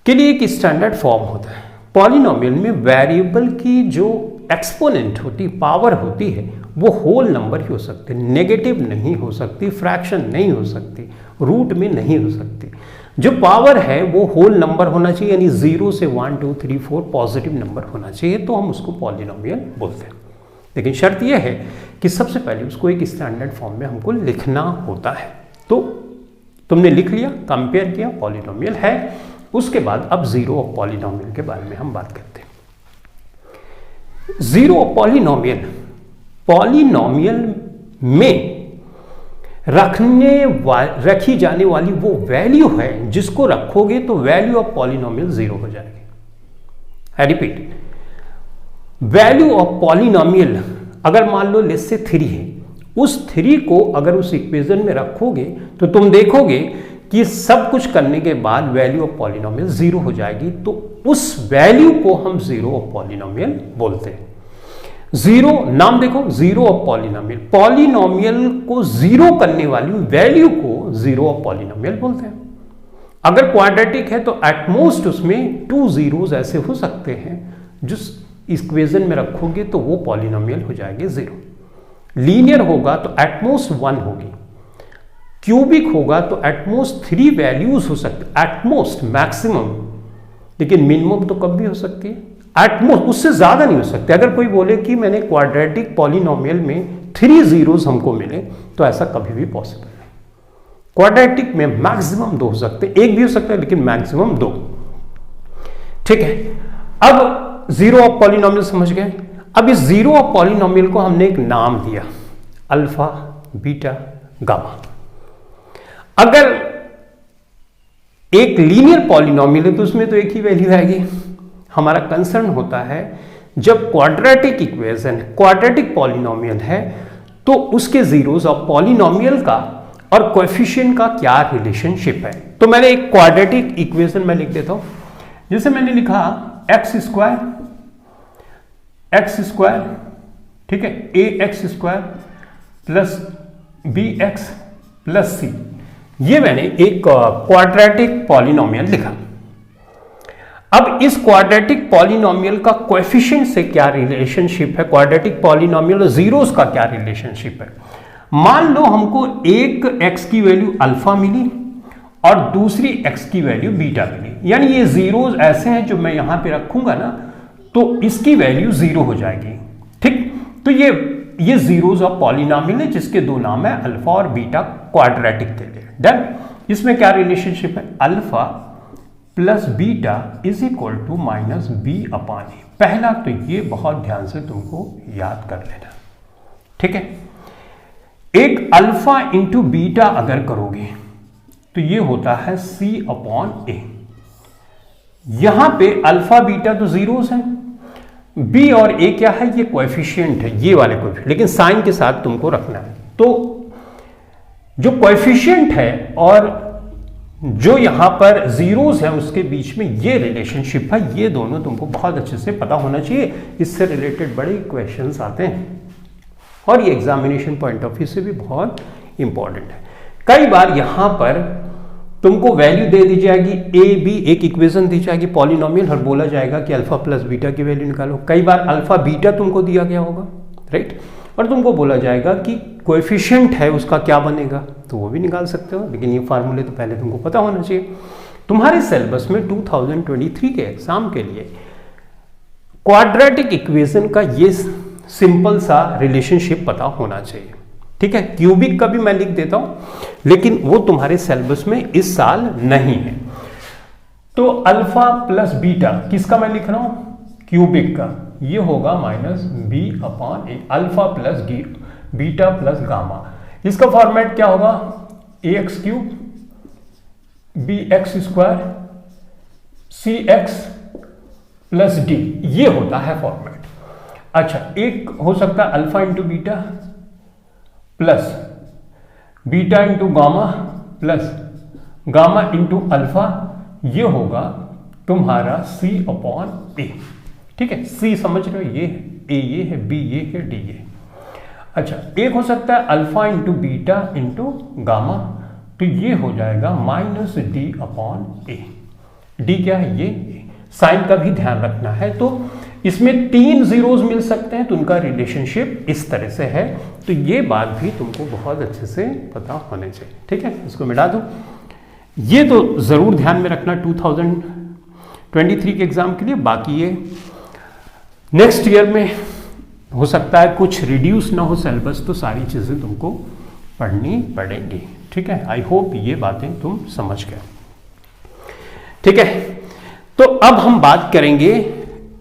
के लिए एक स्टैंडर्ड फॉर्म होता है। पॉलिनोमियल में वेरिएबल की जो एक्सपोनेंट होती, पावर होती है, वो होल नंबर ही हो सकते, नेगेटिव नहीं हो सकती, फ्रैक्शन नहीं हो सकती, रूट में नहीं हो सकती। जो पावर है वो होल नंबर होना चाहिए, यानी 0 से 1 2 3 4 पॉजिटिव नंबर होना चाहिए, तो हम उसको पॉलिनोमियल बोलते हैं। लेकिन शर्त यह है कि सबसे पहले उसको एक स्टैंडर्ड फॉर्म में हमको लिखना होता है। तो तुमने लिख लिया, कंपेयर किया, पॉलिनोमियल है। उसके बाद अब जीरो ऑफ पॉलिनोमियल के बारे में हम बात करते हैं। जीरो ऑफ पॉलिनोमियल, पॉलिनोमियल में रखी जाने वाली वो वैल्यू है जिसको रखोगे तो वैल्यू ऑफ पॉलिनोमियल 0 हो जाएगी। I repeat, value of polynomial अगर मान लो लेस से 3 है, उस 3 को अगर उस इक्वेशन में रखोगे तो तुम देखोगे कि सब कुछ करने के बाद वैल्यू ऑफ पॉलिनोमियल 0 हो जाएगी। तो उस वैल्यू को हम जीरो ऑफ पॉलिनोमियल बोलते हैं। जीरो, नाम देखो, जीरो ऑफ पॉलिनोमियल, पॉलिनोमियल को जीरो करने वाली वैल्यू को जीरो ऑफ पॉलिनोमियल बोलते हैं। अगर क्वाड्रेटिक है तो एटमोस्ट उसमें 2 जीरोस ऐसे हो सकते हैं जिस इक्वेशन में रखोगे तो वो पॉलिनोमियल हो जाएगी 0। लीनियर होगा तो एटमोस्ट 1 होगी, क्यूबिक होगा तो एटमोस्ट 3 वैल्यूज हो सकती, एटमोस्ट मैक्सिमम, लेकिन मिनिमम तो कब भी हो सकती है, एटमोस्ट उससे ज्यादा नहीं हो सकते। अगर कोई बोले कि मैंने क्वाड्रेटिक पॉलिनोमियल में 3 जीरोस हमको मिले, तो ऐसा कभी भी पॉसिबल नहीं। क्वाड्रेटिक में मैक्सिमम 2 हो सकते, एक भी हो सकता है लेकिन मैक्सिमम 2। ठीक है, अब जीरो ऑफ पॉलिनोमियल समझ गए। अब इस जीरो ऑफ पॉलिनोमियल को हमने एक नाम दिया, अल्फा, बीटा, गामा। अगर एक लीनियर पॉलिनोमियल है तो उसमें तो एक ही वैल्यू आएगी। हमारा कंसर्न होता है जब क्वाड्रेटिक इक्वेशन क्वाड्रेटिक पॉलिनोमियल है तो उसके जीरोस ऑफ पॉलिनोमियल का और कोएफिशिएंट का क्या रिलेशनशिप है। तो मैंने एक क्वाड्रेटिक इक्वेशन में लिख देता हूं, जैसे मैंने लिखा एक्स स्क्वायर, ठीक है, a x square plus b x plus c, ये मैंने एक क्वाड्रेटिक पॉलिनोमियल लिखा। अब इस क्वाड्रेटिक पॉलिनोमियल का कोएफिशिएंट से क्या रिलेशनशिप है, क्वाड्रेटिक पॉलिनोमियल और जीरोस का क्या रिलेशनशिप है। मान लो हमको एक x की वैल्यू अल्फा मिली और दूसरी x की वैल्यू बीटा मिली, यानी ये जीरोस ऐसे हैं जो मैं यहां पे रखूंगा ना तो इसकी वैल्यू 0 हो जाएगी, ठीक। तो ये जीरोस ऑफ पॉलिनोमियल है जिसके दो नाम है अल्फा और बीटा, क्वाड्रेटिक के लिए। डन। इसमें क्या रिलेशनशिप है, alpha plus beta is equal to minus b upon a. पहला तो ये बहुत ध्यान से तुमको याद कर लेना, ठीक है। एक अल्फा इंटू बीटा अगर करोगे तो ये होता है सी अपॉन ए। यहां पे अल्फा बीटा तो जीरोस हैं, बी और ए क्या है, ये कोएफिशिएंट है, ये वाले कोएफिशिएंट, लेकिन साइन के साथ तुमको रखना है। तो जो कोएफिशिएंट है और जो यहां पर जीरोस है उसके बीच में ये रिलेशनशिप है, ये दोनों तुमको बहुत अच्छे से पता होना चाहिए। इससे रिलेटेड बड़े क्वेश्चंस आते हैं और ये एग्जामिनेशन पॉइंट ऑफ व्यू से भी बहुत इंपॉर्टेंट है। कई बार यहां पर तुमको वैल्यू दे दी जाएगी ए बी, एक इक्वेशन दी जाएगी पॉलिनोमियल और बोला जाएगा कि अल्फा प्लस बीटा की वैल्यू निकालो। कई बार अल्फा बीटा तुमको दिया गया होगा, राइट, और तुमको बोला जाएगा कि कोएफिशिएंट है उसका क्या बनेगा, तो वो भी निकाल सकते हो। लेकिन ये फार्मूले तो पहले तुमको पता होना चाहिए। तुम्हारे सिलेबस में 2023 के एग्जाम के लिए क्वाड्रेटिक इक्वेशन का ये सिंपल सा रिलेशनशिप पता होना चाहिए, ठीक है। क्यूबिक का भी मैं लिख देता हूं लेकिन वो तुम्हारे सिलेबस में इस साल नहीं है। तो अल्फा प्लस बीटा किसका मैं लिख रहा हूं, क्यूबिक का, ये होगा minus b upon a, alpha plus beta plus gamma. इसका फॉर्मेट क्या होगा, a x cube b x square c x plus d, ये होता है फॉर्मेट। अच्छा, एक हो सकता है alpha into beta plus beta into gamma plus gamma into alpha, ये होगा तुम्हारा सी अपॉन ए, ठीक है। सी समझ रहे हो, ये है, ए ये है, बी ये है, डी ये। अच्छा, एक हो सकता है alpha into beta into gamma, तो ये हो जाएगा माइनस डी अपॉन ए। डी क्या है, ये साइन का भी ध्यान रखना है। तो इसमें 3 जीरोस मिल सकते हैं तो उनका रिलेशनशिप इस तरह से है। तो ये बात भी तुमको बहुत अच्छे से पता होने चाहिए, ठीक है। इसको मिटा दो, ये तो जरूर ध्यान में रखना 2023 के एग्जाम के लिए। बाकी ये नेक्स्ट ईयर में हो सकता है कुछ रिड्यूस ना हो सिलेबस, तो सारी चीजें तुमको पढ़नी पड़ेंगी, ठीक है। आई होप ये बातें तुम समझ गए, ठीक है। तो अब हम बात करेंगे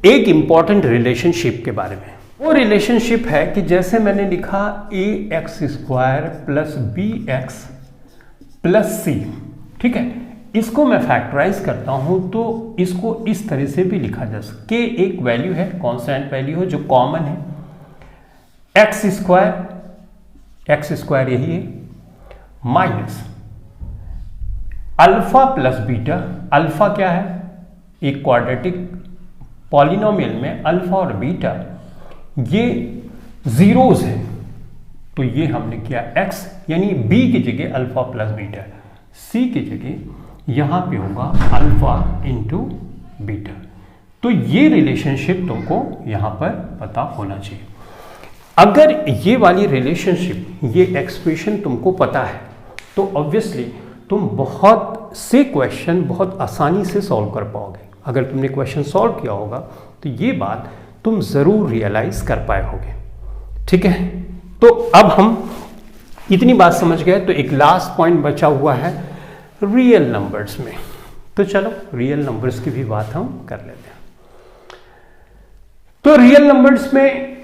एक इंपॉर्टेंट रिलेशनशिप के बारे में। वो रिलेशनशिप है कि जैसे मैंने लिखा a x square plus b x plus c, ठीक है। इसको मैं फैक्टराइज करता हूं तो इसको इस तरह से भी लिखा जा सकता, के एक वैल्यू है, कांस्टेंट वैल्यू है जो कॉमन है, एक्स स्क्वायर यही है, minus alpha plus beta. Alpha क्या है, एक क्वाड्रेटिक पॉलिनोमियल में अल्फा और बीटा ये जीरोस है, तो ये हमने किया x, यानी b की जगह अल्फा प्लस बीटा, c की जगह यहां पे होगा अल्फा इंटू बीटा। तो ये रिलेशनशिप तुमको यहां पर पता होना चाहिए। अगर ये वाली रिलेशनशिप, ये एक्सप्रेशन तुमको पता है तो ऑब्वियसली तुम बहुत से क्वेश्चन बहुत आसानी से सॉल्व कर पाओगे। अगर तुमने क्वेश्चन सॉल्व किया होगा तो ये बात तुम जरूर रियलाइज कर पाए होगे, ठीक है। तो अब हम इतनी बात समझ गए, तो एक लास्ट पॉइंट बचा हुआ है रियल नंबर्स में। तो चलो रियल नंबर्स की भी बात हम कर लेते हैं। तो रियल नंबर्स में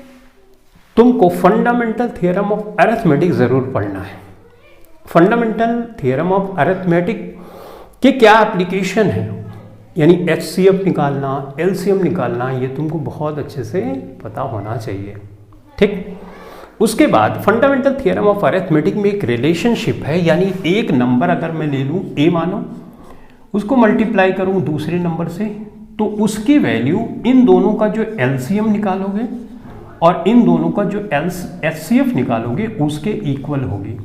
तुमको फंडामेंटल थ्योरम ऑफ अरिथमेटिक जरूर पढ़ना है। फंडामेंटल थ्योरम ऑफ अरिथमेटिक के क्या एप्लीकेशन है यानी HCF निकालना, LCM निकालना, ये तुमको बहुत अच्छे से पता होना चाहिए। ठीक, उसके बाद फंडामेंटल थ्योरम ऑफ अरिथमेटिक में एक रिलेशनशिप है, यानी एक नंबर अगर मैं ले लूँ A मानो, उसको मल्टीप्लाई करूँ दूसरे नंबर से, तो उसकी वैल्यू इन दोनों का जो LCM निकालोगे और इन दोनों का जो HCF निकालोगे उसके इक्वल होगी।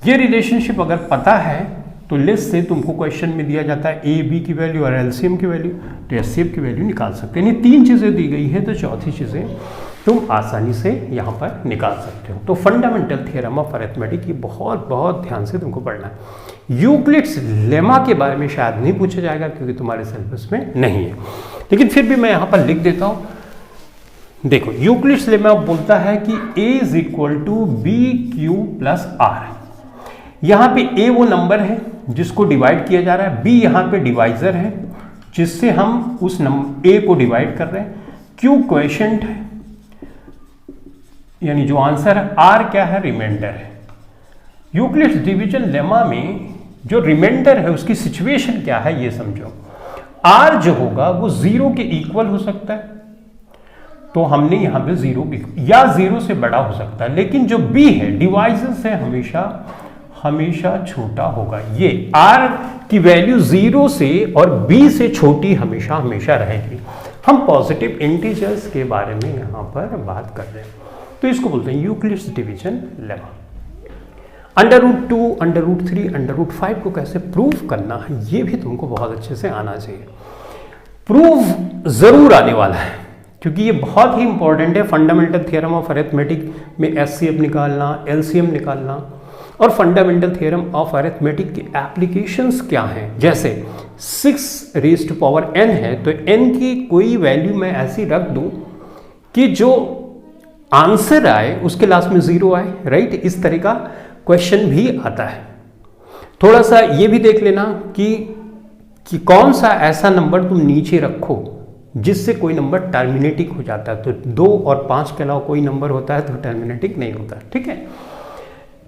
ये रिलेशनशिप अगर पता है तो लिस्ट से तुमको क्वेश्चन में दिया जाता है A B की वैल्यू और LCM की वैल्यू, तो HCF की वैल्यू निकाल सकते हैं। यानी 3 चीज़ें दी गई है तो चौथी चीज़ें तुम आसानी से यहाँ पर निकाल सकते हो। तो फंडामेंटल थ्योरम ऑफ अरिथमेटिक ये बहुत बहुत ध्यान से तुमको पढ़ना है। यूक्लिड्स लेमा के बारे में शायद नहीं पूछा जाएगा क्योंकि तुम्हारे सिलेबस में नहीं है, लेकिन फिर भी मैं यहाँ पर लिख देता हूँ। देखो, यूक्लिड्स लेमा बोलता है कि A is equal to BQ प्लस R। यहाँ पे A वो नंबर है जिसको डिवाइड किया जा रहा है, B यहाँ पे डिवाइजर है जिससे हम उस नंबर A को डिवाइड कर रहे हैं, Q क्वोशिएंट है यानी जो आंसर है, R क्या है, रिमाइंडर है। यूक्लिड्स डिवीजन लेमा में जो रिमाइंडर है उसकी सिचुएशन क्या है ये समझो। R जो होगा वो 0 के इक्वल हो सकता है, तो हमने यहां पे 0 या 0 से बड़ा हो सकता है, लेकिन जो B है डिवाइजर से हमेशा छोटा होगा। ये R की वैल्यू 0 से और B से छोटी हमेशा रहेगी। हम पॉजिटिव इंटीजर्स के बारे में यहां पर बात कर रहे हैं, तो इसको बोलते हैं यूक्लिड्स डिवीजन लेमा। √2, √3, √5 को कैसे प्रूव करना है ये भी तुमको बहुत अच्छे से आना चाहिए। प्रूव जरूर आने वाला है क्योंकि ये बहुत ही इंपॉर्टेंट है। फंडामेंटल थ्योरम ऑफ अरिथमेटिक में HCF निकालना, LCM निकालना और फंडामेंटल थ्योरम ऑफ अरिथमेटिक की एप्लीकेशंस क्या हैं। जैसे 6n है तो n की कोई वैल्यू मैं ऐसी रख दूं कि जो आंसर आए उसके लास्ट में 0 आए, राइट। इस तरह का क्वेश्चन भी आता है। थोड़ा सा ये भी देख लेना कि कौन सा ऐसा नंबर तुम नीचे रखो जिससे कोई नंबर टर्मिनेटिंग हो जाता है। तो 2 और 5 के अलावा कोई नंबर होता है तो टर्मिनेटिंग नहीं होता, ठीक है।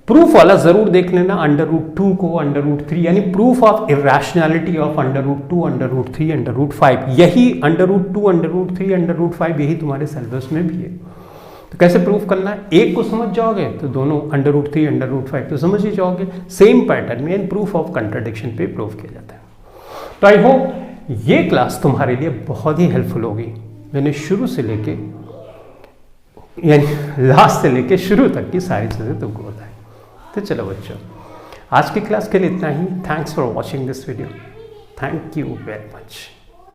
प्रूफ वाला जरूर देख लेना, √2 को √3 यानी प्रूफ ऑफ इरेशनैलिटी ऑफ √2, √3, √5। यही √2, √3, √5 यही तुम्हारे सिलेबस में भी है। तो कैसे प्रूफ करना है, एक को समझ जाओगे तो दोनों √3, √5 तो समझ ही जाओगे। सेम पैटर्न में प्रूफ ऑफ कंट्राडिक्शन पे प्रूफ किया जाता है। तो आई होप ये क्लास तुम्हारे लिए बहुत ही हेल्पफुल होगी। मैंने शुरू से लेके यानी लास्ट से लेके शुरू तक की सारी चीज़ें तुमको बताई। तो चलो बच्चों, आज की क्लास के लिए इतना ही। Thanks for watching this video. Thank you very much.